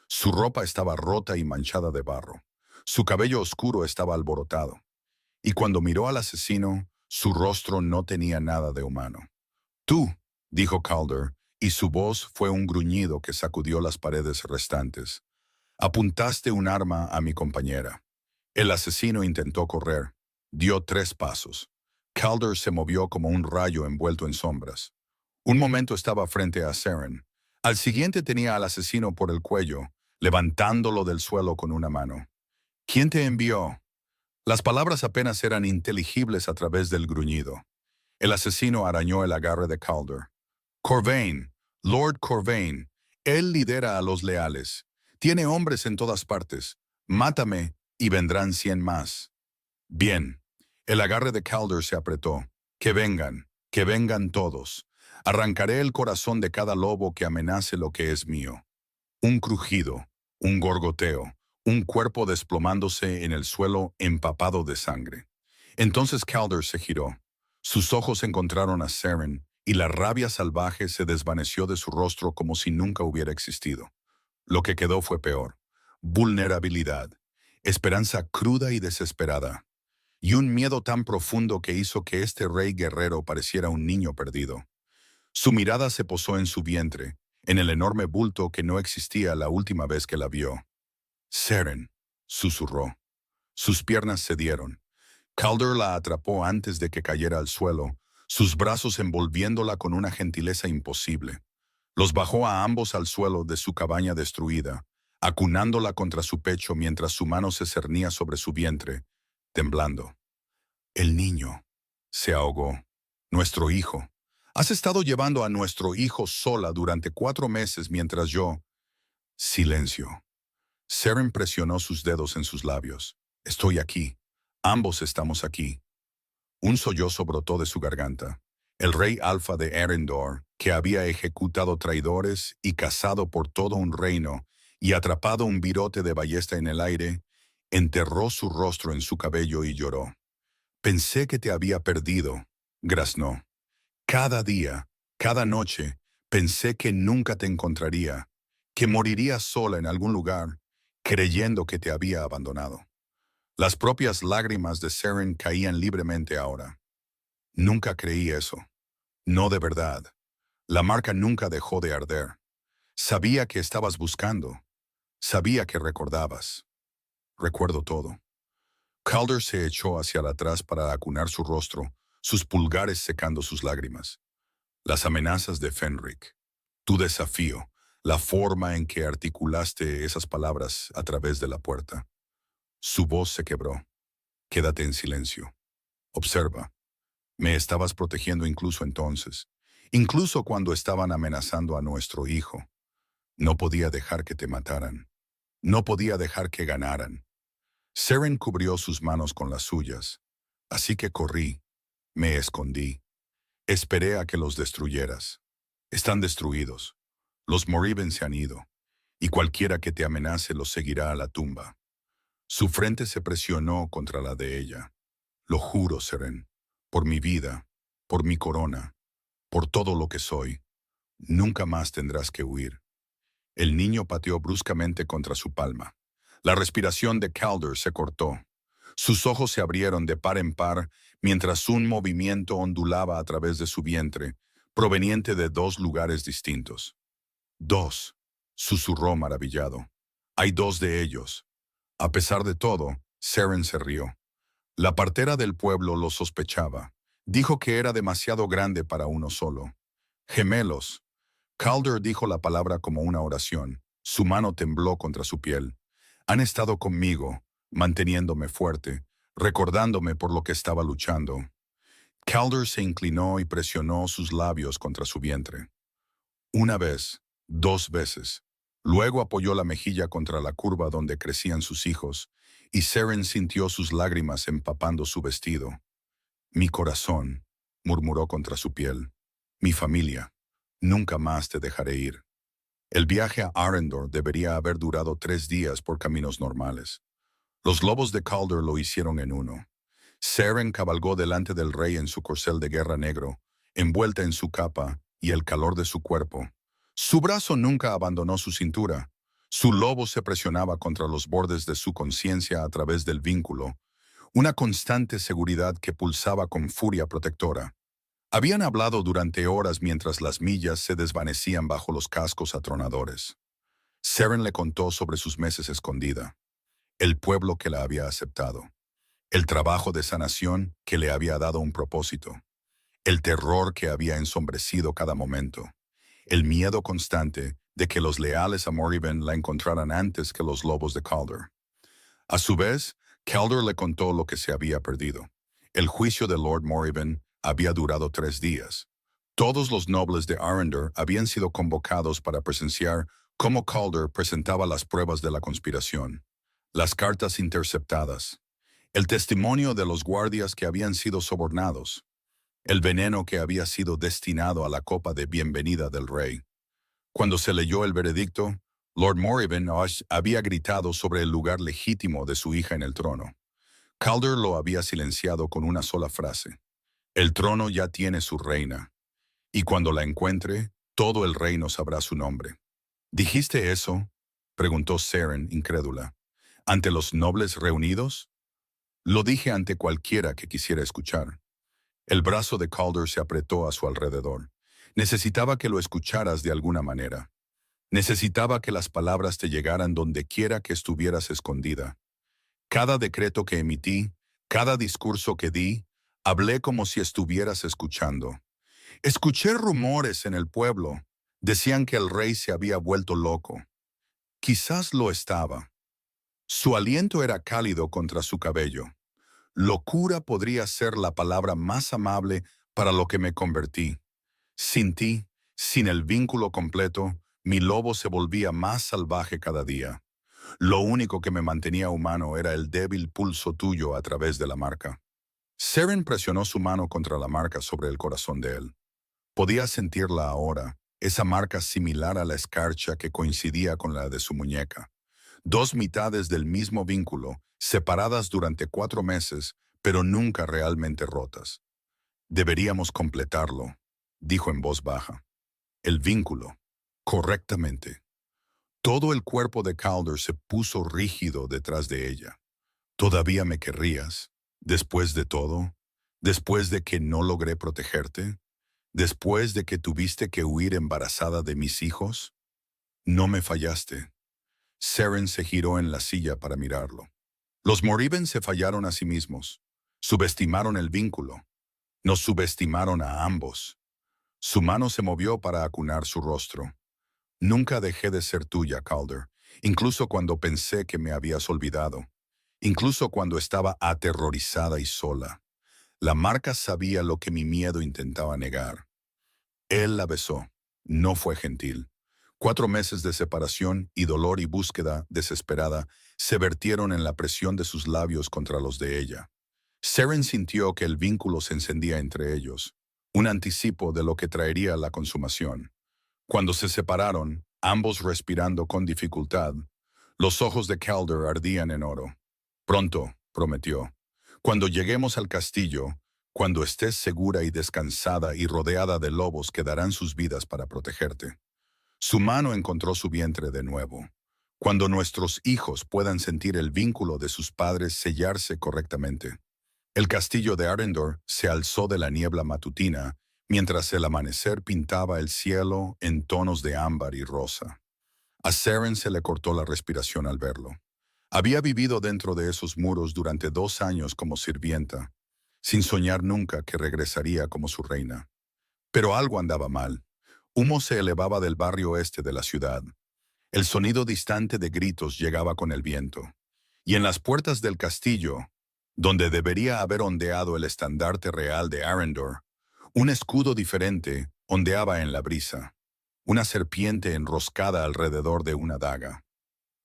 Su ropa estaba rota y manchada de barro. Su cabello oscuro estaba alborotado. Y cuando miró al asesino, su rostro no tenía nada de humano. Tú, dijo Calder, y su voz fue un gruñido que sacudió las paredes restantes. Apuntaste un arma a mi compañera. El asesino intentó correr. Dio 3 pasos. Calder se movió como un rayo envuelto en sombras. Un momento estaba frente a Seren. Al siguiente tenía al asesino por el cuello, levantándolo del suelo con una mano. ¿Quién te envió? Las palabras apenas eran inteligibles a través del gruñido. El asesino arañó el agarre de Calder. Corvain, Lord Corvain. Él lidera a los leales. Tiene hombres en todas partes. Mátame y vendrán 100 más. Bien. El agarre de Calder se apretó. Que vengan todos. Arrancaré el corazón de cada lobo que amenace lo que es mío. Un crujido, un gorgoteo, un cuerpo desplomándose en el suelo empapado de sangre. Entonces Calder se giró. Sus ojos encontraron a Seren y la rabia salvaje se desvaneció de su rostro como si nunca hubiera existido. Lo que quedó fue peor. Vulnerabilidad, esperanza cruda y desesperada, y un miedo tan profundo que hizo que este rey guerrero pareciera un niño perdido. Su mirada se posó en su vientre, en el enorme bulto que no existía la última vez que la vio. Seren, susurró. Sus piernas cedieron. Calder la atrapó antes de que cayera al suelo, sus brazos envolviéndola con una gentileza imposible. Los bajó a ambos al suelo de su cabaña destruida, acunándola contra su pecho mientras su mano se cernía sobre su vientre, temblando. El niño se ahogó. Nuestro hijo. Has estado llevando a nuestro hijo sola durante 4 meses mientras yo... Silencio. Seren presionó sus dedos en sus labios. Estoy aquí. Ambos estamos aquí. Un sollozo brotó de su garganta. El rey Alfa de Erendor, que había ejecutado traidores y cazado por todo un reino y atrapado un virote de ballesta en el aire, enterró su rostro en su cabello y lloró. Pensé que te había perdido, graznó. Cada día, cada noche, pensé que nunca te encontraría, que morirías sola en algún lugar, creyendo que te había abandonado. Las propias lágrimas de Seren caían libremente ahora. Nunca creí eso. No de verdad. La marca nunca dejó de arder. Sabía que estabas buscando. Sabía que recordabas. Recuerdo todo. Calder se echó hacia atrás para acunar su rostro, sus pulgares secando sus lágrimas. Las amenazas de Fenric. Tu desafío. La forma en que articulaste esas palabras a través de la puerta. Su voz se quebró. Quédate en silencio. Observa. Me estabas protegiendo incluso entonces. Incluso cuando estaban amenazando a nuestro hijo. No podía dejar que te mataran. No podía dejar que ganaran. Seren cubrió sus manos con las suyas. Así que corrí. Me escondí. Esperé a que los destruyeras. Están destruidos. Los Morriben se han ido. Y cualquiera que te amenace los seguirá a la tumba. Su frente se presionó contra la de ella. Lo juro, Seren. Por mi vida. Por mi corona. Por todo lo que soy, nunca más tendrás que huir. El niño pateó bruscamente contra su palma. La respiración de Calder se cortó. Sus ojos se abrieron de par en par mientras un movimiento ondulaba a través de su vientre, proveniente de dos lugares distintos. Dos, susurró maravillado. Hay dos de ellos. A pesar de todo, Seren se rió. La partera del pueblo lo sospechaba. Dijo que era demasiado grande para uno solo. Gemelos. Calder dijo la palabra como una oración. Su mano tembló contra su piel. Han estado conmigo, manteniéndome fuerte, recordándome por lo que estaba luchando. Calder se inclinó y presionó sus labios contra su vientre. Una vez, dos veces. Luego apoyó la mejilla contra la curva donde crecían sus hijos, y Seren sintió sus lágrimas empapando su vestido. Mi corazón, murmuró contra su piel. Mi familia, nunca más te dejaré ir. El viaje a Arendor debería haber durado 3 días por caminos normales. Los lobos de Calder lo hicieron en uno. Seren cabalgó delante del rey en su corcel de guerra negro, envuelta en su capa y el calor de su cuerpo. Su brazo nunca abandonó su cintura. Su lobo se presionaba contra los bordes de su conciencia a través del vínculo, una constante seguridad que pulsaba con furia protectora. Habían hablado durante horas mientras las millas se desvanecían bajo los cascos atronadores. Seren le contó sobre sus meses escondida, el pueblo que la había aceptado, el trabajo de sanación que le había dado un propósito, el terror que había ensombrecido cada momento, el miedo constante de que los leales a Morriban la encontraran antes que los lobos de Calder. A su vez, Calder le contó lo que se había perdido. El juicio de Lord Morriban había durado 3 días. Todos los nobles de Arendor habían sido convocados para presenciar cómo Calder presentaba las pruebas de la conspiración, las cartas interceptadas, el testimonio de los guardias que habían sido sobornados, el veneno que había sido destinado a la copa de bienvenida del rey. Cuando se leyó el veredicto, Lord Morriban había gritado sobre el lugar legítimo de su hija en el trono. Calder lo había silenciado con una sola frase. El trono ya tiene su reina, y cuando la encuentre, todo el reino sabrá su nombre. ¿Dijiste eso?, preguntó Seren, incrédula. ¿Ante los nobles reunidos? Lo dije ante cualquiera que quisiera escuchar. El brazo de Calder se apretó a su alrededor. Necesitaba que lo escucharas de alguna manera. Necesitaba que las palabras te llegaran donde quiera que estuvieras escondida. Cada decreto que emití, cada discurso que di, hablé como si estuvieras escuchando. Escuché rumores en el pueblo. Decían que el rey se había vuelto loco. Quizás lo estaba. Su aliento era cálido contra su cabello. Locura podría ser la palabra más amable para lo que me convertí. Sin ti, sin el vínculo completo, mi lobo se volvía más salvaje cada día. Lo único que me mantenía humano era el débil pulso tuyo a través de la marca. Seren presionó su mano contra la marca sobre el corazón de él. Podía sentirla ahora, esa marca similar a la escarcha que coincidía con la de su muñeca. 2 mitades del mismo vínculo, separadas durante 4 meses, pero nunca realmente rotas. Deberíamos completarlo, dijo en voz baja. El vínculo, correctamente. Todo el cuerpo de Calder se puso rígido detrás de ella. ¿Todavía me querrías? ¿Después de todo? ¿Después de que no logré protegerte? ¿Después de que tuviste que huir embarazada de mis hijos? No me fallaste. Seren se giró en la silla para mirarlo. Los Morriban se fallaron a sí mismos. Subestimaron el vínculo. Nos subestimaron a ambos. Su mano se movió para acunar su rostro. Nunca dejé de ser tuya, Calder, incluso cuando pensé que me habías olvidado, incluso cuando estaba aterrorizada y sola. La marca sabía lo que mi miedo intentaba negar. Él la besó. No fue gentil. 4 meses de separación y dolor y búsqueda desesperada se vertieron en la presión de sus labios contra los de ella. Seren sintió que el vínculo se encendía entre ellos, un anticipo de lo que traería la consumación. Cuando se separaron, ambos respirando con dificultad, los ojos de Calder ardían en oro. Pronto, prometió. Cuando lleguemos al castillo, Cuando estés segura y descansada y rodeada de lobos que darán sus vidas para protegerte. Su mano encontró su vientre de nuevo. Cuando nuestros hijos puedan sentir el vínculo de sus padres sellarse correctamente. El castillo de Arendor se alzó de la niebla matutina, mientras el amanecer pintaba el cielo en tonos de ámbar y rosa. A Seren se le cortó la respiración al verlo. Había vivido dentro de esos muros durante 2 años como sirvienta, sin soñar nunca que regresaría como su reina. Pero algo andaba mal. Humo se elevaba del barrio este de la ciudad. El sonido distante de gritos llegaba con el viento. Y en las puertas del castillo, donde debería haber ondeado el estandarte real de Arendor, un escudo diferente ondeaba en la brisa, una serpiente enroscada alrededor de una daga.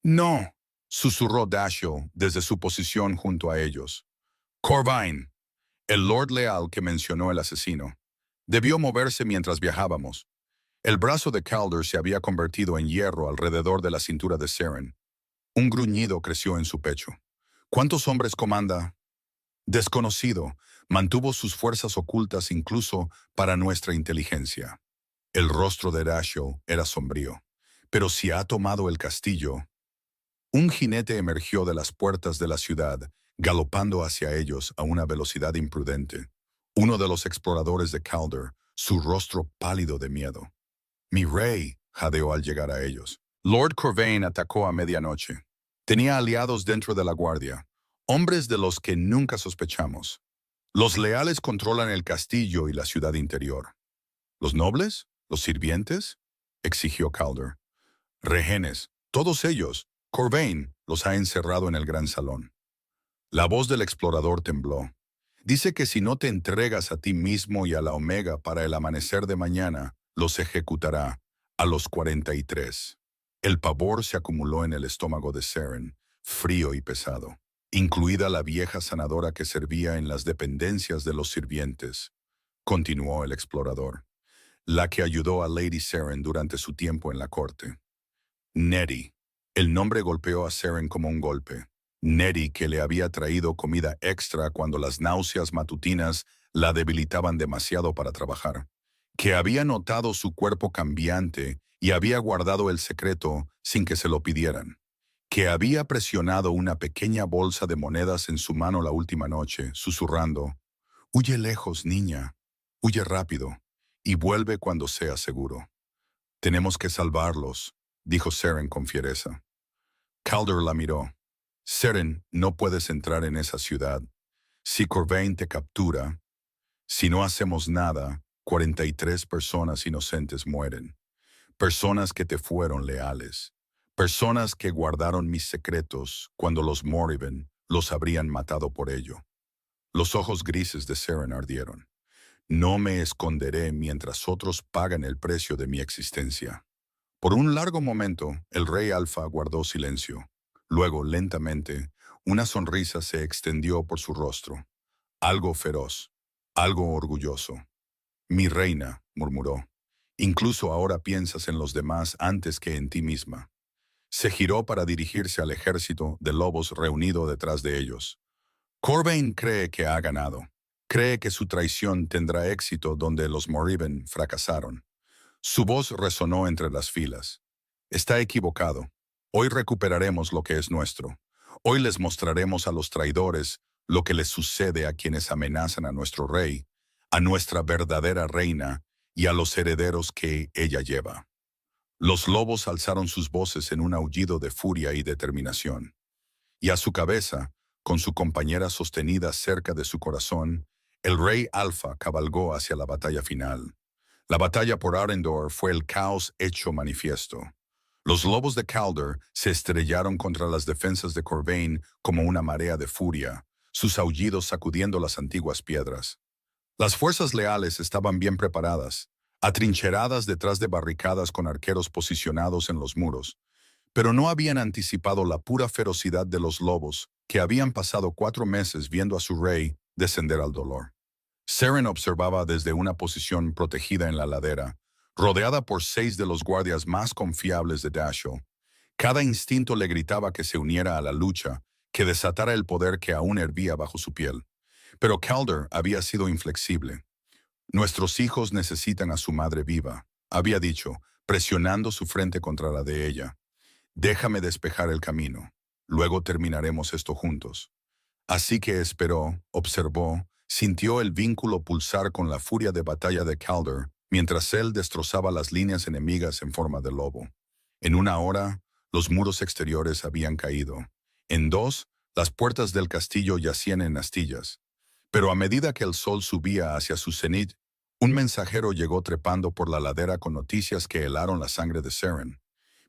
«¡No!», susurró Dashiell desde su posición junto a ellos. «Corvain, el Lord Leal que mencionó el asesino, debió moverse mientras viajábamos». El brazo de Calder se había convertido en hierro alrededor de la cintura de Seren. Un gruñido creció en su pecho. «¿Cuántos hombres comanda?» «Desconocido. Mantuvo sus fuerzas ocultas incluso para nuestra inteligencia». El rostro de Dashiell era sombrío. «Pero si ha tomado el castillo». Un jinete emergió de las puertas de la ciudad, galopando hacia ellos a una velocidad imprudente. Uno de los exploradores de Calder, su rostro pálido de miedo. «Mi rey», jadeó al llegar a ellos. Lord Corvain atacó a medianoche. Tenía aliados dentro de la guardia, hombres de los que nunca sospechamos. Los leales controlan el castillo y la ciudad interior. ¿Los nobles? ¿Los sirvientes?, exigió Calder. «Rehenes, todos ellos. Corvain los ha encerrado en el gran salón». La voz del explorador tembló. «Dice que si no te entregas a ti mismo y a la Omega para el amanecer de mañana, los ejecutará a los 43». El pavor se acumuló en el estómago de Seren, frío y pesado, incluida la vieja sanadora que servía en las dependencias de los sirvientes. Continuó el explorador, la que ayudó a Lady Seren durante su tiempo en la corte. Nettie. El nombre golpeó a Seren como un golpe. Nettie, que le había traído comida extra cuando las náuseas matutinas la debilitaban demasiado para trabajar. Que había notado su cuerpo cambiante y había guardado el secreto sin que se lo pidieran. Que había presionado una pequeña bolsa de monedas en su mano la última noche, susurrando, «Huye lejos, niña. Huye rápido. Y vuelve cuando sea seguro». «Tenemos que salvarlos», dijo Seren con fiereza. Calder la miró. «Seren, no puedes entrar en esa ciudad. Si Corvain te captura, si no hacemos nada, 43 personas inocentes mueren. Personas que te fueron leales. Personas que guardaron mis secretos cuando los Morriban los habrían matado por ello». Los ojos grises de Seren ardieron. «No me esconderé mientras otros pagan el precio de mi existencia». Por un largo momento, el rey Alfa guardó silencio. Luego, lentamente, una sonrisa se extendió por su rostro. Algo feroz, algo orgulloso. «Mi reina», murmuró, «incluso ahora piensas en los demás antes que en ti misma». Se giró para dirigirse al ejército de lobos reunido detrás de ellos. «Corvain cree que ha ganado. Cree que su traición tendrá éxito donde los Morriban fracasaron». Su voz resonó entre las filas. «Está equivocado. Hoy recuperaremos lo que es nuestro. Hoy les mostraremos a los traidores lo que les sucede a quienes amenazan a nuestro rey, a nuestra verdadera reina y a los herederos que ella lleva». Los lobos alzaron sus voces en un aullido de furia y determinación. Y a su cabeza, con su compañera sostenida cerca de su corazón, el rey Alfa cabalgó hacia la batalla final. La batalla por Arendor fue el caos hecho manifiesto. Los lobos de Calder se estrellaron contra las defensas de Corvain como una marea de furia, sus aullidos sacudiendo las antiguas piedras. Las fuerzas leales estaban bien preparadas, atrincheradas detrás de barricadas con arqueros posicionados en los muros, pero no habían anticipado la pura ferocidad de los lobos que habían pasado 4 meses viendo a su rey descender al dolor. Seren observaba desde una posición protegida en la ladera, rodeada por 6 de los guardias más confiables de Dashiell. Cada instinto le gritaba que se uniera a la lucha, que desatara el poder que aún hervía bajo su piel. Pero Calder había sido inflexible. Nuestros hijos necesitan a su madre viva, había dicho, presionando su frente contra la de ella. Déjame despejar el camino. Luego terminaremos esto juntos. Así que esperó, observó, sintió el vínculo pulsar con la furia de batalla de Calder, mientras él destrozaba las líneas enemigas en forma de lobo. En una hora, los muros exteriores habían caído. En dos, las puertas del castillo yacían en astillas. Pero a medida que el sol subía hacia su cenit, un mensajero llegó trepando por la ladera con noticias que helaron la sangre de Seren.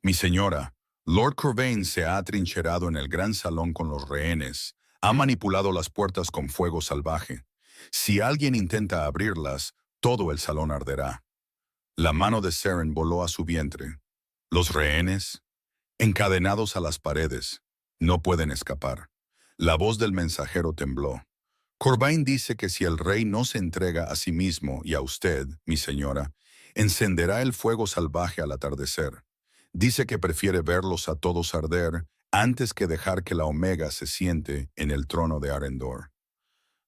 Mi señora, Lord Corvain se ha atrincherado en el gran salón con los rehenes. Ha manipulado las puertas con fuego salvaje. Si alguien intenta abrirlas, todo el salón arderá. La mano de Seren voló a su vientre. Los rehenes, encadenados a las paredes, no pueden escapar. La voz del mensajero tembló. Corvain dice que si el rey no se entrega a sí mismo y a usted, mi señora, encenderá el fuego salvaje al atardecer. Dice que prefiere verlos a todos arder antes que dejar que la Omega se siente en el trono de Arendor.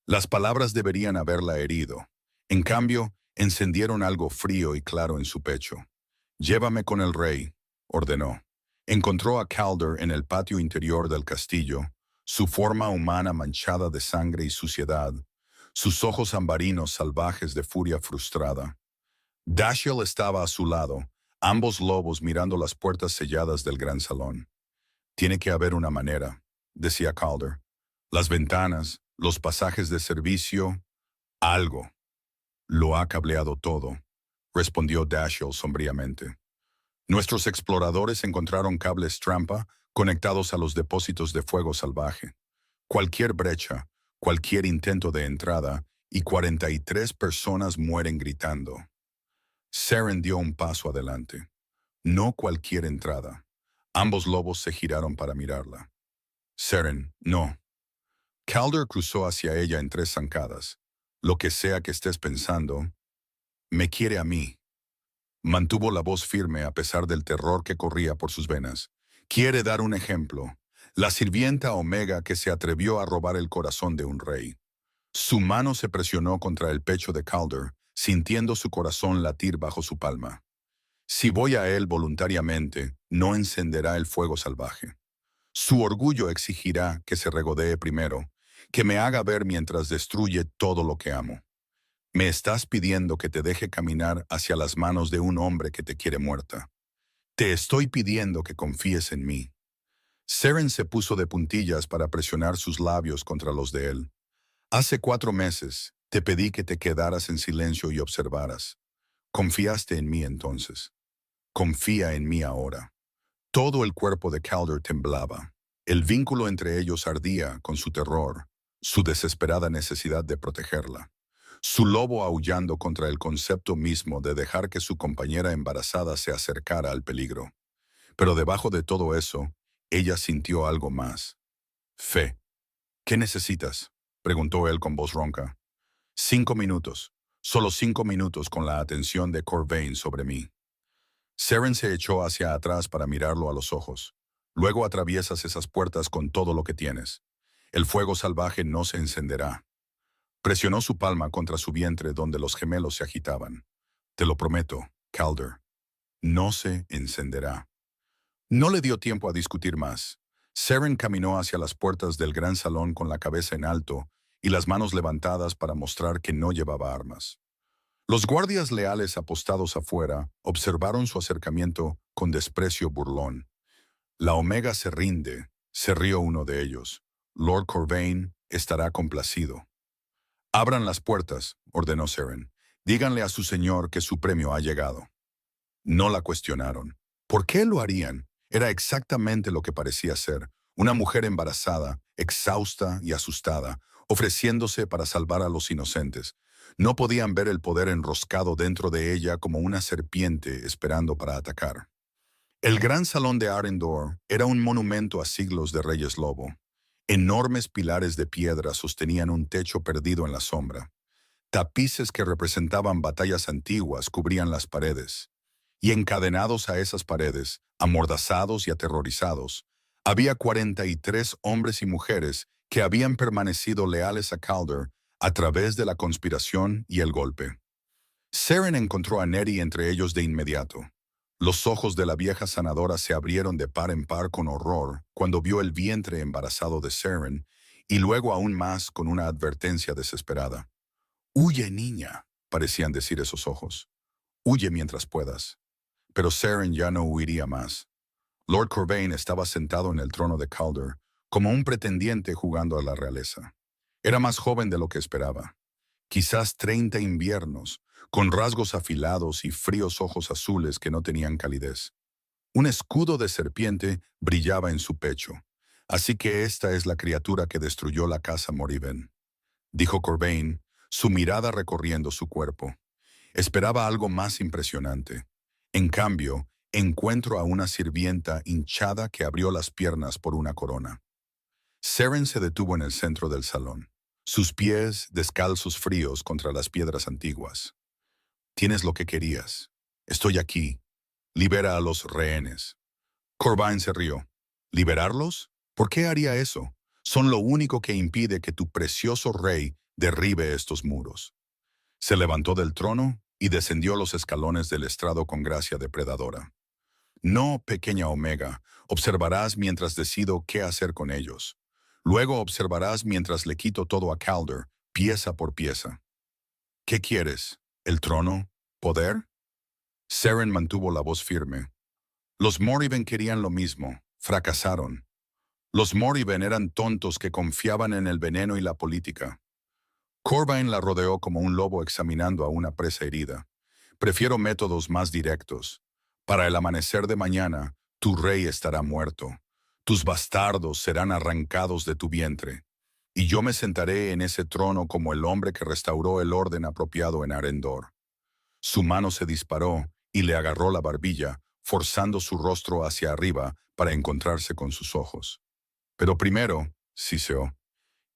Las palabras deberían haberla herido. En cambio, encendieron algo frío y claro en su pecho. Llévame con el rey, ordenó. Encontró a Calder en el patio interior del castillo, su forma humana manchada de sangre y suciedad, sus ojos ambarinos salvajes de furia frustrada. Dashiell estaba a su lado, ambos lobos mirando las puertas selladas del gran salón. Tiene que haber una manera, decía Calder. Las ventanas, los pasajes de servicio, algo. Lo ha cableado todo, respondió Dashiell sombríamente. Nuestros exploradores encontraron cables trampa conectados a los depósitos de fuego salvaje. Cualquier brecha, cualquier intento de entrada, y 43 personas mueren gritando. Seren dio un paso adelante. No cualquier entrada. Ambos lobos se giraron para mirarla. Seren, no. Calder cruzó hacia ella en 3 zancadas. Lo que sea que estés pensando, me quiere a mí. Mantuvo la voz firme a pesar del terror que corría por sus venas. Quiere dar un ejemplo. La sirvienta Omega que se atrevió a robar el corazón de un rey. Su mano se presionó contra el pecho de Calder, sintiendo su corazón latir bajo su palma. Si voy a él voluntariamente, no encenderá el fuego salvaje. Su orgullo exigirá que se regodee primero, que me haga ver mientras destruye todo lo que amo. Me estás pidiendo que te deje caminar hacia las manos de un hombre que te quiere muerta. Te estoy pidiendo que confíes en mí. Seren se puso de puntillas para presionar sus labios contra los de él. Hace 4 meses te pedí que te quedaras en silencio y observaras. Confiaste en mí entonces. Confía en mí ahora. Todo el cuerpo de Calder temblaba. El vínculo entre ellos ardía con su terror, su desesperada necesidad de protegerla. Su lobo aullando contra el concepto mismo de dejar que su compañera embarazada se acercara al peligro. Pero debajo de todo eso, ella sintió algo más. Fe. ¿Qué necesitas?, preguntó él con voz ronca. 5 minutos. Solo 5 minutos con la atención de Corvain sobre mí. Seren se echó hacia atrás para mirarlo a los ojos. Luego atraviesas esas puertas con todo lo que tienes. El fuego salvaje no se encenderá. Presionó su palma contra su vientre donde los gemelos se agitaban. Te lo prometo, Calder. No se encenderá. No le dio tiempo a discutir más. Seren caminó hacia las puertas del gran salón con la cabeza en alto y las manos levantadas para mostrar que no llevaba armas. Los guardias leales apostados afuera observaron su acercamiento con desprecio burlón. La Omega se rinde, se rió uno de ellos. Lord Corvain estará complacido. Abran las puertas, ordenó Seren. Díganle a su señor que su premio ha llegado. No la cuestionaron. ¿Por qué lo harían? Era exactamente lo que parecía ser. Una mujer embarazada, exhausta y asustada, ofreciéndose para salvar a los inocentes. No podían ver el poder enroscado dentro de ella como una serpiente esperando para atacar. El gran salón de Arendor era un monumento a siglos de reyes lobo. Enormes pilares de piedra sostenían un techo perdido en la sombra. Tapices que representaban batallas antiguas cubrían las paredes. Y encadenados a esas paredes, amordazados y aterrorizados, había 43 hombres y mujeres que habían permanecido leales a Calder a través de la conspiración y el golpe. Seren encontró a Nettie entre ellos de inmediato. Los ojos de la vieja sanadora se abrieron de par en par con horror cuando vio el vientre embarazado de Seren, y luego aún más con una advertencia desesperada. «Huye, niña», parecían decir esos ojos. «Huye mientras puedas». Pero Seren ya no huiría más. Lord Corvain estaba sentado en el trono de Calder, como un pretendiente jugando a la realeza. Era más joven de lo que esperaba. Quizás 30 inviernos, con rasgos afilados y fríos ojos azules que no tenían calidez. Un escudo de serpiente brillaba en su pecho. «Así que esta es la criatura que destruyó la casa Moribén», dijo Corvain, su mirada recorriendo su cuerpo. Esperaba algo más impresionante. En cambio, encuentro a una sirvienta hinchada que abrió las piernas por una corona. Seren se detuvo en el centro del salón, sus pies descalzos fríos contra las piedras antiguas. «Tienes lo que querías. Estoy aquí. Libera a los rehenes». Corvain se rió. «¿Liberarlos? ¿Por qué haría eso? Son lo único que impide que tu precioso rey derribe estos muros». Se levantó del trono y descendió los escalones del estrado con gracia depredadora. «No, pequeña Omega, observarás mientras decido qué hacer con ellos. Luego observarás mientras le quito todo a Calder, pieza por pieza». «¿Qué quieres? ¿El trono? ¿Poder?» Seren mantuvo la voz firme. «Los Moribén querían lo mismo. Fracasaron. Los Moribén eran tontos que confiaban en el veneno y la política». Corvain la rodeó como un lobo examinando a una presa herida. «Prefiero métodos más directos. Para el amanecer de mañana, tu rey estará muerto. Tus bastardos serán arrancados de tu vientre. Y yo me sentaré en ese trono como el hombre que restauró el orden apropiado en Arendor». Su mano se disparó y le agarró la barbilla, forzando su rostro hacia arriba para encontrarse con sus ojos. «Pero primero», siseó,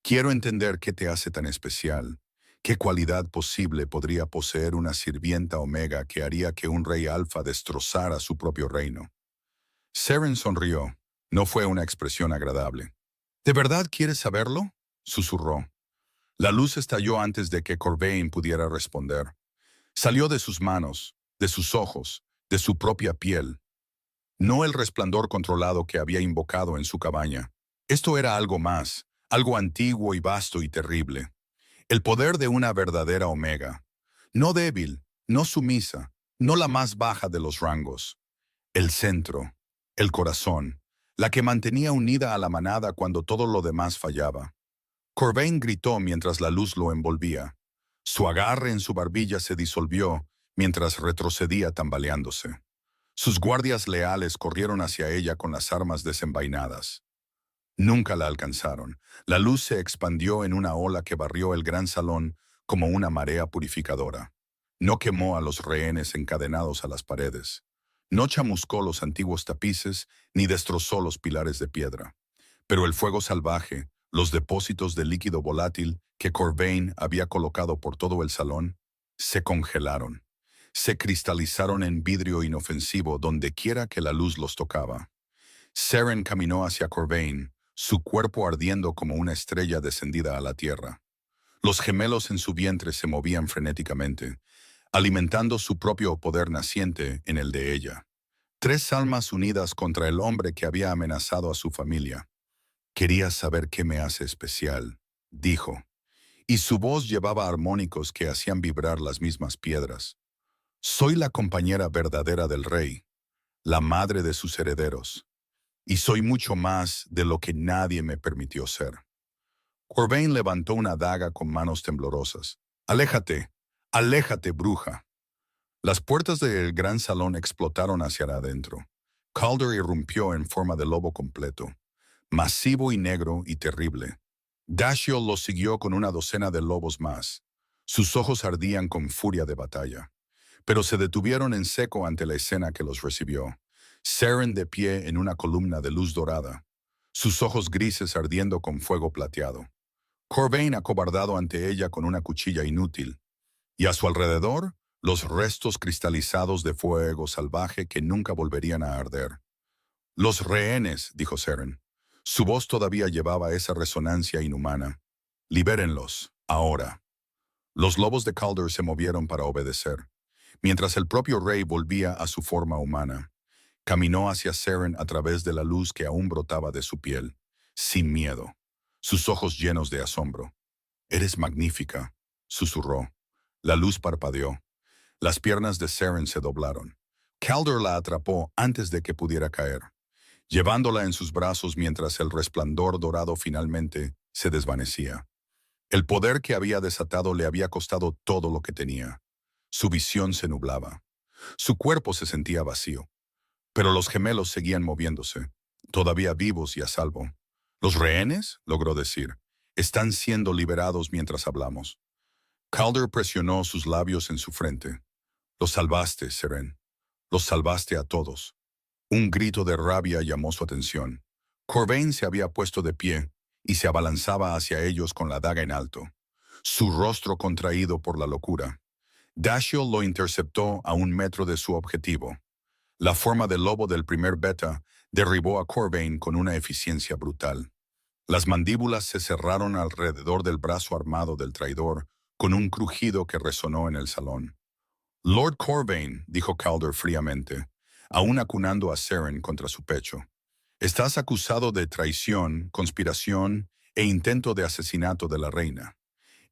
«quiero entender qué te hace tan especial. ¿Qué cualidad posible podría poseer una sirvienta Omega que haría que un rey alfa destrozara su propio reino?» Seren sonrió. No fue una expresión agradable. «¿De verdad quieres saberlo?», susurró. La luz estalló antes de que Corvain pudiera responder. Salió de sus manos, de sus ojos, de su propia piel. No el resplandor controlado que había invocado en su cabaña. Esto era algo más, algo antiguo y vasto y terrible. El poder de una verdadera Omega. No débil, no sumisa, no la más baja de los rangos. El centro, el corazón, la que mantenía unida a la manada cuando todo lo demás fallaba. Corvain gritó mientras la luz lo envolvía. Su agarre en su barbilla se disolvió mientras retrocedía tambaleándose. Sus guardias leales corrieron hacia ella con las armas desenvainadas. Nunca la alcanzaron. La luz se expandió en una ola que barrió el gran salón como una marea purificadora. No quemó a los rehenes encadenados a las paredes. No chamuscó los antiguos tapices ni destrozó los pilares de piedra. Pero el fuego salvaje, los depósitos de líquido volátil que Corvain había colocado por todo el salón, se congelaron. Se cristalizaron en vidrio inofensivo donde quiera que la luz los tocaba. Seren caminó hacia Corvain, su cuerpo ardiendo como una estrella descendida a la tierra. Los gemelos en su vientre se movían frenéticamente, alimentando su propio poder naciente en el de ella. 3 almas unidas contra el hombre que había amenazado a su familia. «Querías saber qué me hace especial», dijo, y su voz llevaba armónicos que hacían vibrar las mismas piedras. «Soy la compañera verdadera del rey, la madre de sus herederos, y soy mucho más de lo que nadie me permitió ser». Corvain levantó una daga con manos temblorosas. «Aléjate, aléjate, bruja». Las puertas del gran salón explotaron hacia adentro. Calder irrumpió en forma de lobo completo, masivo y negro y terrible. Dashiell lo siguió con una docena de lobos más. Sus ojos ardían con furia de batalla, pero se detuvieron en seco ante la escena que los recibió. Seren de pie en una columna de luz dorada, sus ojos grises ardiendo con fuego plateado. Corvain acobardado ante ella con una cuchilla inútil, y a su alrededor los restos cristalizados de fuego salvaje que nunca volverían a arder. «Los rehenes», dijo Seren. Su voz todavía llevaba esa resonancia inhumana. «Libérenlos. Ahora, los lobos de Calder se movieron para obedecer, mientras el propio rey volvía a su forma humana. Caminó hacia Seren a través de la luz que aún brotaba de su piel, sin miedo, sus ojos llenos de asombro. «Eres magnífica», susurró. La luz parpadeó. Las piernas de Seren se doblaron. Calder la atrapó antes de que pudiera caer, llevándola en sus brazos mientras el resplandor dorado finalmente se desvanecía. El poder que había desatado le había costado todo lo que tenía. Su visión se nublaba. Su cuerpo se sentía vacío. Pero los gemelos seguían moviéndose, todavía vivos y a salvo. «¿Los rehenes?», logró decir. «Están siendo liberados mientras hablamos». Calder presionó sus labios en su frente. «Los salvaste, Seren. Los salvaste a todos». Un grito de rabia llamó su atención. Corvain se había puesto de pie y se abalanzaba hacia ellos con la daga en alto, su rostro contraído por la locura. Dashiell lo interceptó a 1 metro de su objetivo. La forma de lobo del primer beta derribó a Corvain con una eficiencia brutal. Las mandíbulas se cerraron alrededor del brazo armado del traidor con un crujido que resonó en el salón. «Lord Corvain», dijo Calder fríamente, aún acunando a Seren contra su pecho, «estás acusado de traición, conspiración e intento de asesinato de la reina.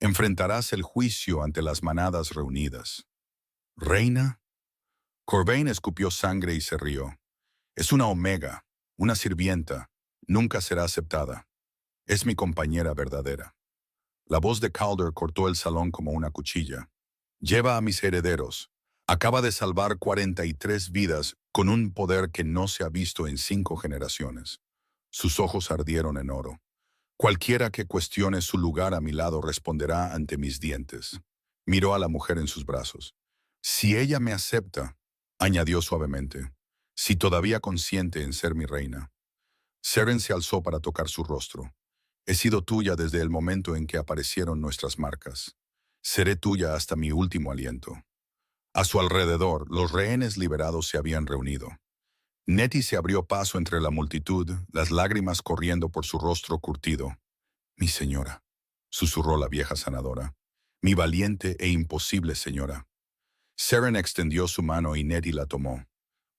Enfrentarás el juicio ante las manadas reunidas». «¿Reina?». Corvain escupió sangre y se rió. «Es una omega, una sirvienta. Nunca será aceptada. Es mi compañera verdadera». La voz de Calder cortó el salón como una cuchilla. «Lleva a mis herederos. Acaba de salvar 43 vidas con un poder que no se ha visto en 5 generaciones». Sus ojos ardieron en oro. «Cualquiera que cuestione su lugar a mi lado responderá ante mis dientes». Miró a la mujer en sus brazos. «Si ella me acepta», añadió suavemente, «si todavía consiente en ser mi reina». Seren se alzó para tocar su rostro. «He sido tuya desde el momento en que aparecieron nuestras marcas. Seré tuya hasta mi último aliento». A su alrededor, los rehenes liberados se habían reunido. Nettie se abrió paso entre la multitud, las lágrimas corriendo por su rostro curtido. «Mi señora», susurró la vieja sanadora. «Mi valiente e imposible señora». Seren extendió su mano y Nettie la tomó,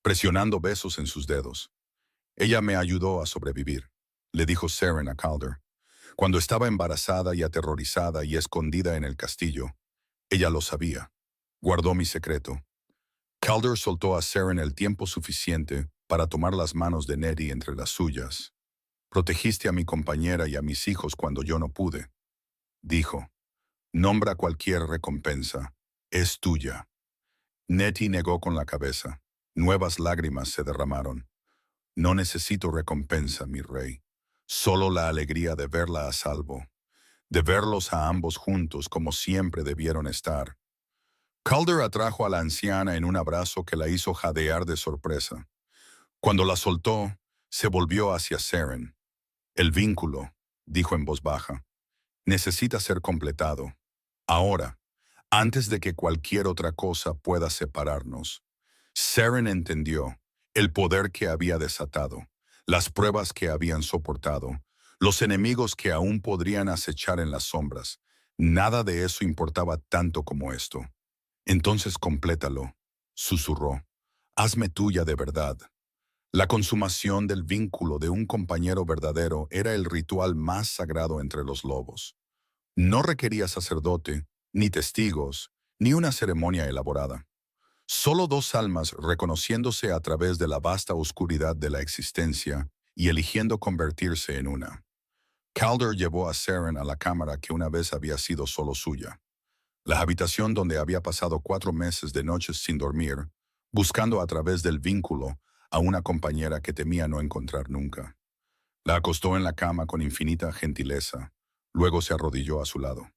presionando besos en sus dedos. «Ella me ayudó a sobrevivir», le dijo Seren a Calder. «Cuando estaba embarazada y aterrorizada y escondida en el castillo, ella lo sabía. Guardó mi secreto». Calder soltó a Seren el tiempo suficiente para tomar las manos de Nettie entre las suyas. «Protegiste a mi compañera y a mis hijos cuando yo no pude», dijo. «Nombra cualquier recompensa. Es tuya». Nettie negó con la cabeza. Nuevas lágrimas se derramaron. «No necesito recompensa, mi rey. Solo la alegría de verla a salvo, de verlos a ambos juntos como siempre debieron estar». Calder atrajo a la anciana en un abrazo que la hizo jadear de sorpresa. Cuando la soltó, se volvió hacia Seren. «El vínculo», dijo en voz baja, «necesita ser completado. Ahora, antes de que cualquier otra cosa pueda separarnos». Seren entendió el poder que había desatado, las pruebas que habían soportado, los enemigos que aún podrían acechar en las sombras. Nada de eso importaba tanto como esto. «Entonces complétalo», susurró. «Hazme tuya de verdad». La consumación del vínculo de un compañero verdadero era el ritual más sagrado entre los lobos. No requería sacerdote, ni testigos, ni una ceremonia elaborada. Solo 2 almas reconociéndose a través de la vasta oscuridad de la existencia y eligiendo convertirse en una. Calder llevó a Seren a la cámara que una vez había sido solo suya. La habitación donde había pasado 4 meses de noches sin dormir, buscando a través del vínculo a una compañera que temía no encontrar nunca. La acostó en la cama con infinita gentileza, luego se arrodilló a su lado.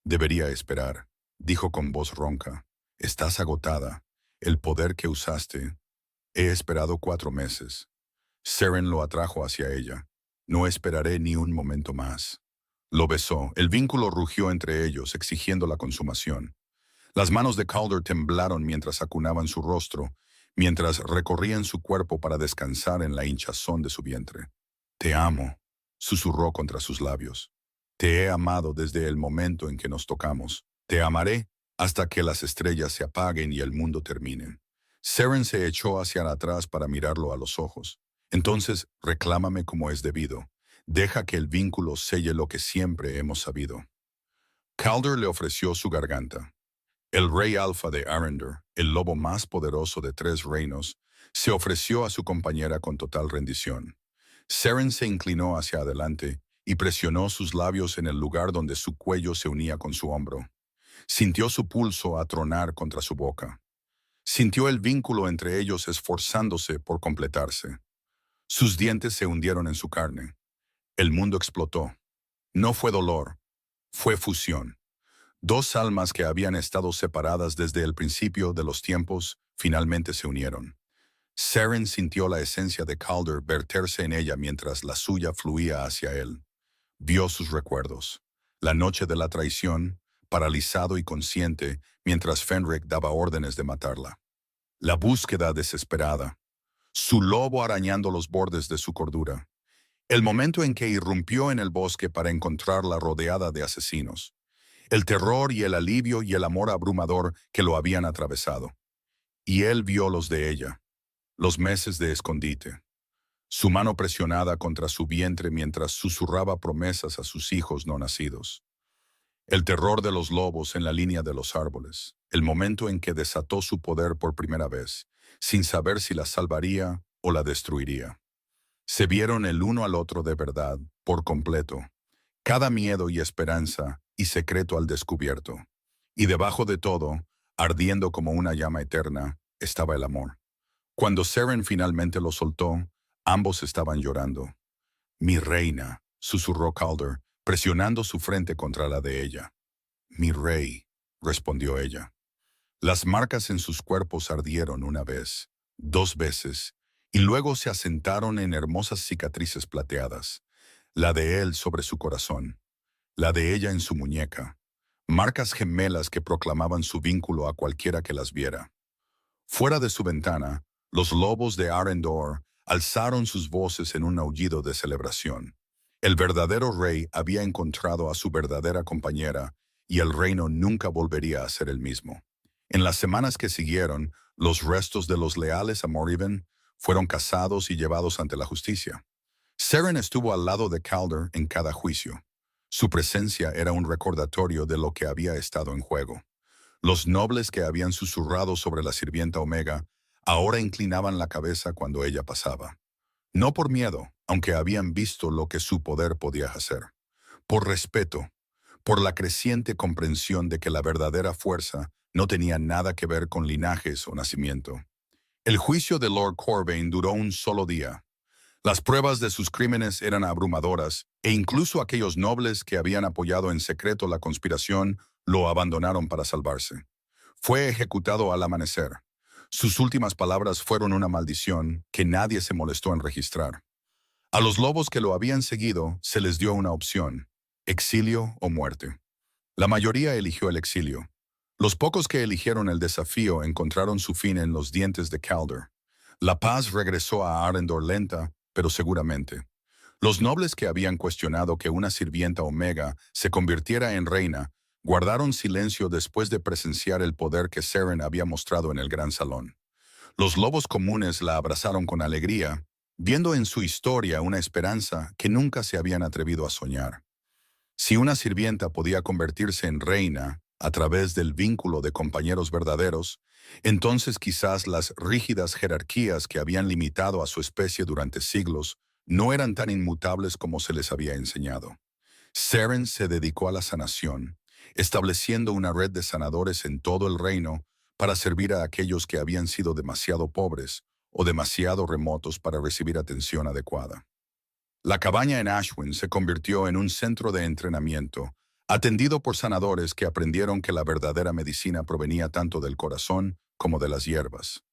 «Debería esperar», dijo con voz ronca. «Estás agotada. El poder que usaste. He esperado 4 meses». Seren lo atrajo hacia ella. «No esperaré ni un momento más». Lo besó. El vínculo rugió entre ellos, exigiendo la consumación. Las manos de Calder temblaron mientras acunaban su rostro, mientras recorrían su cuerpo para descansar en la hinchazón de su vientre. «Te amo», susurró contra sus labios. Te he amado desde el momento en que nos tocamos. Te amaré hasta que las estrellas se apaguen y el mundo termine. Seren se echó hacia atrás para mirarlo a los ojos. Entonces, reclámame como es debido. Deja que el vínculo selle lo que siempre hemos sabido. Calder le ofreció su garganta. El rey alfa de Arrendor, el lobo más poderoso de 3 reinos, se ofreció a su compañera con total rendición. Seren se inclinó hacia adelante y presionó sus labios en el lugar donde su cuello se unía con su hombro. Sintió su pulso atronar contra su boca. Sintió el vínculo entre ellos esforzándose por completarse. Sus dientes se hundieron en su carne. El mundo explotó. No fue dolor, fue fusión. Dos almas que habían estado separadas desde el principio de los tiempos finalmente se unieron. Seren sintió la esencia de Calder verterse en ella mientras la suya fluía hacia él. Vio sus recuerdos. La noche de la traición, paralizado y consciente mientras Fenric daba órdenes de matarla. La búsqueda desesperada. Su lobo arañando los bordes de su cordura. El momento en que irrumpió en el bosque para encontrarla rodeada de asesinos. El terror y el alivio y el amor abrumador que lo habían atravesado. Y él vio los de ella. Los meses de escondite. Su mano presionada contra su vientre mientras susurraba promesas a sus hijos no nacidos. El terror de los lobos en la línea de los árboles. El momento en que desató su poder por primera vez, sin saber si la salvaría o la destruiría. Se vieron el uno al otro de verdad, por completo. Cada miedo y esperanza y secreto al descubierto. Y debajo de todo, ardiendo como una llama eterna, estaba el amor. Cuando Seren finalmente lo soltó, ambos estaban llorando. «Mi reina», susurró Calder, presionando su frente contra la de ella. «Mi rey», respondió ella. Las marcas en sus cuerpos ardieron una vez, 2 veces, y luego se asentaron en hermosas cicatrices plateadas. La de él sobre su corazón, la de ella en su muñeca. Marcas gemelas que proclamaban su vínculo a cualquiera que las viera. Fuera de su ventana, los lobos de Arrendor alzaron sus voces en un aullido de celebración. El verdadero rey había encontrado a su verdadera compañera y el reino nunca volvería a ser el mismo. En las semanas que siguieron, los restos de los leales a Morriven fueron cazados y llevados ante la justicia. Seren estuvo al lado de Calder en cada juicio. Su presencia era un recordatorio de lo que había estado en juego. Los nobles que habían susurrado sobre la sirvienta Omega ahora inclinaban la cabeza cuando ella pasaba. No por miedo, aunque habían visto lo que su poder podía hacer. Por respeto, por la creciente comprensión de que la verdadera fuerza no tenía nada que ver con linajes o nacimiento. El juicio de Lord Corvain duró un solo día. Las pruebas de sus crímenes eran abrumadoras, e incluso aquellos nobles que habían apoyado en secreto la conspiración lo abandonaron para salvarse. Fue ejecutado al amanecer. Sus últimas palabras fueron una maldición que nadie se molestó en registrar. A los lobos que lo habían seguido se les dio una opción: exilio o muerte. La mayoría eligió el exilio. Los pocos que eligieron el desafío encontraron su fin en los dientes de Calder. La paz regresó a Arrendor lenta, pero seguramente. Los nobles que habían cuestionado que una sirvienta Omega se convirtiera en reina, guardaron silencio después de presenciar el poder que Seren había mostrado en el gran salón. Los lobos comunes la abrazaron con alegría, viendo en su historia una esperanza que nunca se habían atrevido a soñar. Si una sirvienta podía convertirse en reina a través del vínculo de compañeros verdaderos, entonces quizás las rígidas jerarquías que habían limitado a su especie durante siglos no eran tan inmutables como se les había enseñado. Seren se dedicó a la sanación, estableciendo una red de sanadores en todo el reino para servir a aquellos que habían sido demasiado pobres o demasiado remotos para recibir atención adecuada. La cabaña en Ashwin se convirtió en un centro de entrenamiento, atendido por sanadores que aprendieron que la verdadera medicina provenía tanto del corazón como de las hierbas.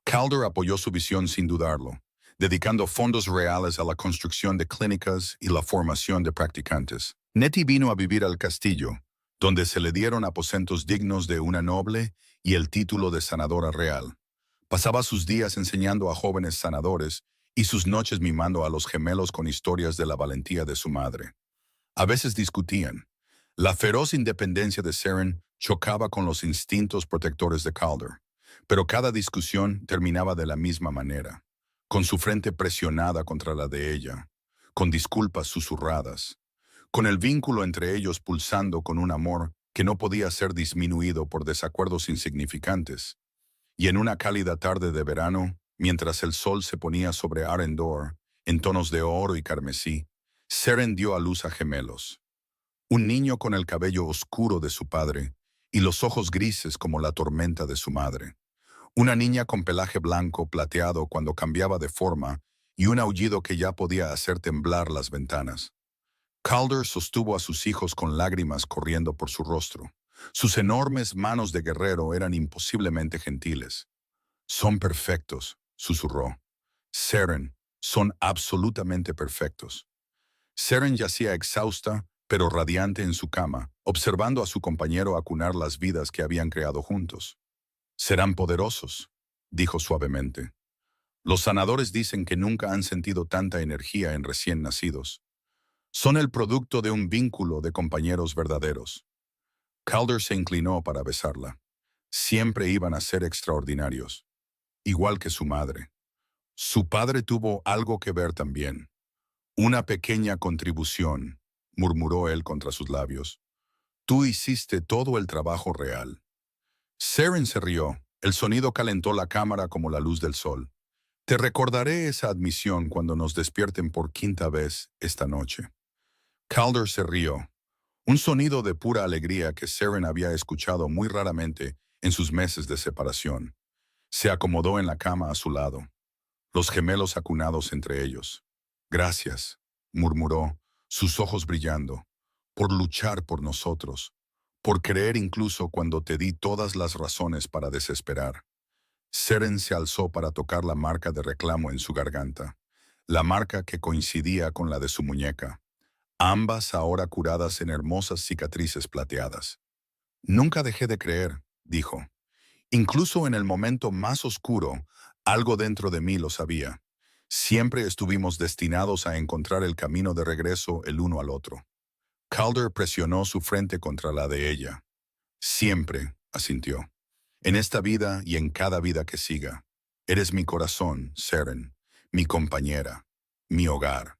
Calder apoyó su visión sin dudarlo, dedicando fondos reales a la construcción de clínicas y la formación de practicantes. Nettie vino a vivir al castillo, donde se le dieron aposentos dignos de una noble y el título de sanadora real. Pasaba sus días enseñando a jóvenes sanadores y sus noches mimando a los gemelos con historias de la valentía de su madre. A veces discutían. La feroz independencia de Seren chocaba con los instintos protectores de Calder, pero cada discusión terminaba de la misma manera, con su frente presionada contra la de ella, con disculpas susurradas, con el vínculo entre ellos pulsando con un amor que no podía ser disminuido por desacuerdos insignificantes. Y en una cálida tarde de verano, mientras el sol se ponía sobre Arendor, en tonos de oro y carmesí, Seren dio a luz a gemelos. Un niño con el cabello oscuro de su padre y los ojos grises como la tormenta de su madre. Una niña con pelaje blanco plateado cuando cambiaba de forma y un aullido que ya podía hacer temblar las ventanas. Calder sostuvo a sus hijos con lágrimas corriendo por su rostro. Sus enormes manos de guerrero eran imposiblemente gentiles. «Son perfectos», susurró. «Seren, son absolutamente perfectos». Seren yacía exhausta, pero radiante en su cama, observando a su compañero acunar las vidas que habían creado juntos. «Serán poderosos», dijo suavemente. «Los sanadores dicen que nunca han sentido tanta energía en recién nacidos. Son el producto de un vínculo de compañeros verdaderos». Calder se inclinó para besarla. Siempre iban a ser extraordinarios, igual que su madre. Su padre tuvo algo que ver también. Una pequeña contribución, murmuró él contra sus labios. Tú hiciste todo el trabajo real. Seren se rió. El sonido calentó la cámara como la luz del sol. Te recordaré esa admisión cuando nos despierten por quinta vez esta noche. Calder se rió. Un sonido de pura alegría que Seren había escuchado muy raramente en sus meses de separación. Se acomodó en la cama a su lado, los gemelos acunados entre ellos. «Gracias», murmuró, sus ojos brillando, «por luchar por nosotros, por creer incluso cuando te di todas las razones para desesperar». Seren se alzó para tocar la marca de reclamo en su garganta, la marca que coincidía con la de su muñeca, ambas ahora curadas en hermosas cicatrices plateadas. «Nunca dejé de creer», dijo. «Incluso en el momento más oscuro, algo dentro de mí lo sabía. Siempre estuvimos destinados a encontrar el camino de regreso el uno al otro». Calder presionó su frente contra la de ella. «Siempre», asintió. «En esta vida y en cada vida que siga. Eres mi corazón, Seren, mi compañera, mi hogar».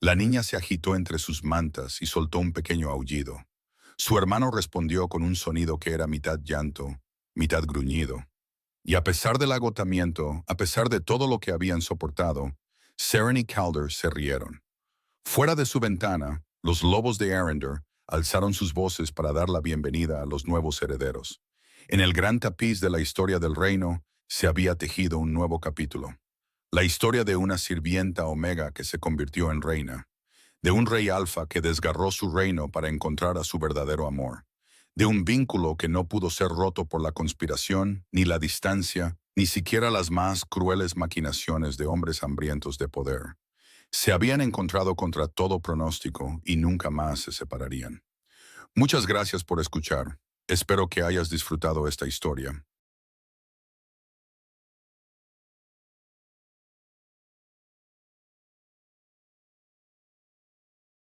La niña se agitó entre sus mantas y soltó un pequeño aullido. Su hermano respondió con un sonido que era mitad llanto, mitad gruñido. Y a pesar del agotamiento, a pesar de todo lo que habían soportado, Seren y Calder se rieron. Fuera de su ventana, los lobos de Arendor alzaron sus voces para dar la bienvenida a los nuevos herederos. En el gran tapiz de la historia del reino se había tejido un nuevo capítulo. La historia de una sirvienta Omega que se convirtió en reina, de un rey alfa que desgarró su reino para encontrar a su verdadero amor, de un vínculo que no pudo ser roto por la conspiración, ni la distancia, ni siquiera las más crueles maquinaciones de hombres hambrientos de poder. Se habían encontrado contra todo pronóstico y nunca más se separarían. Muchas gracias por escuchar. Espero que hayas disfrutado esta historia.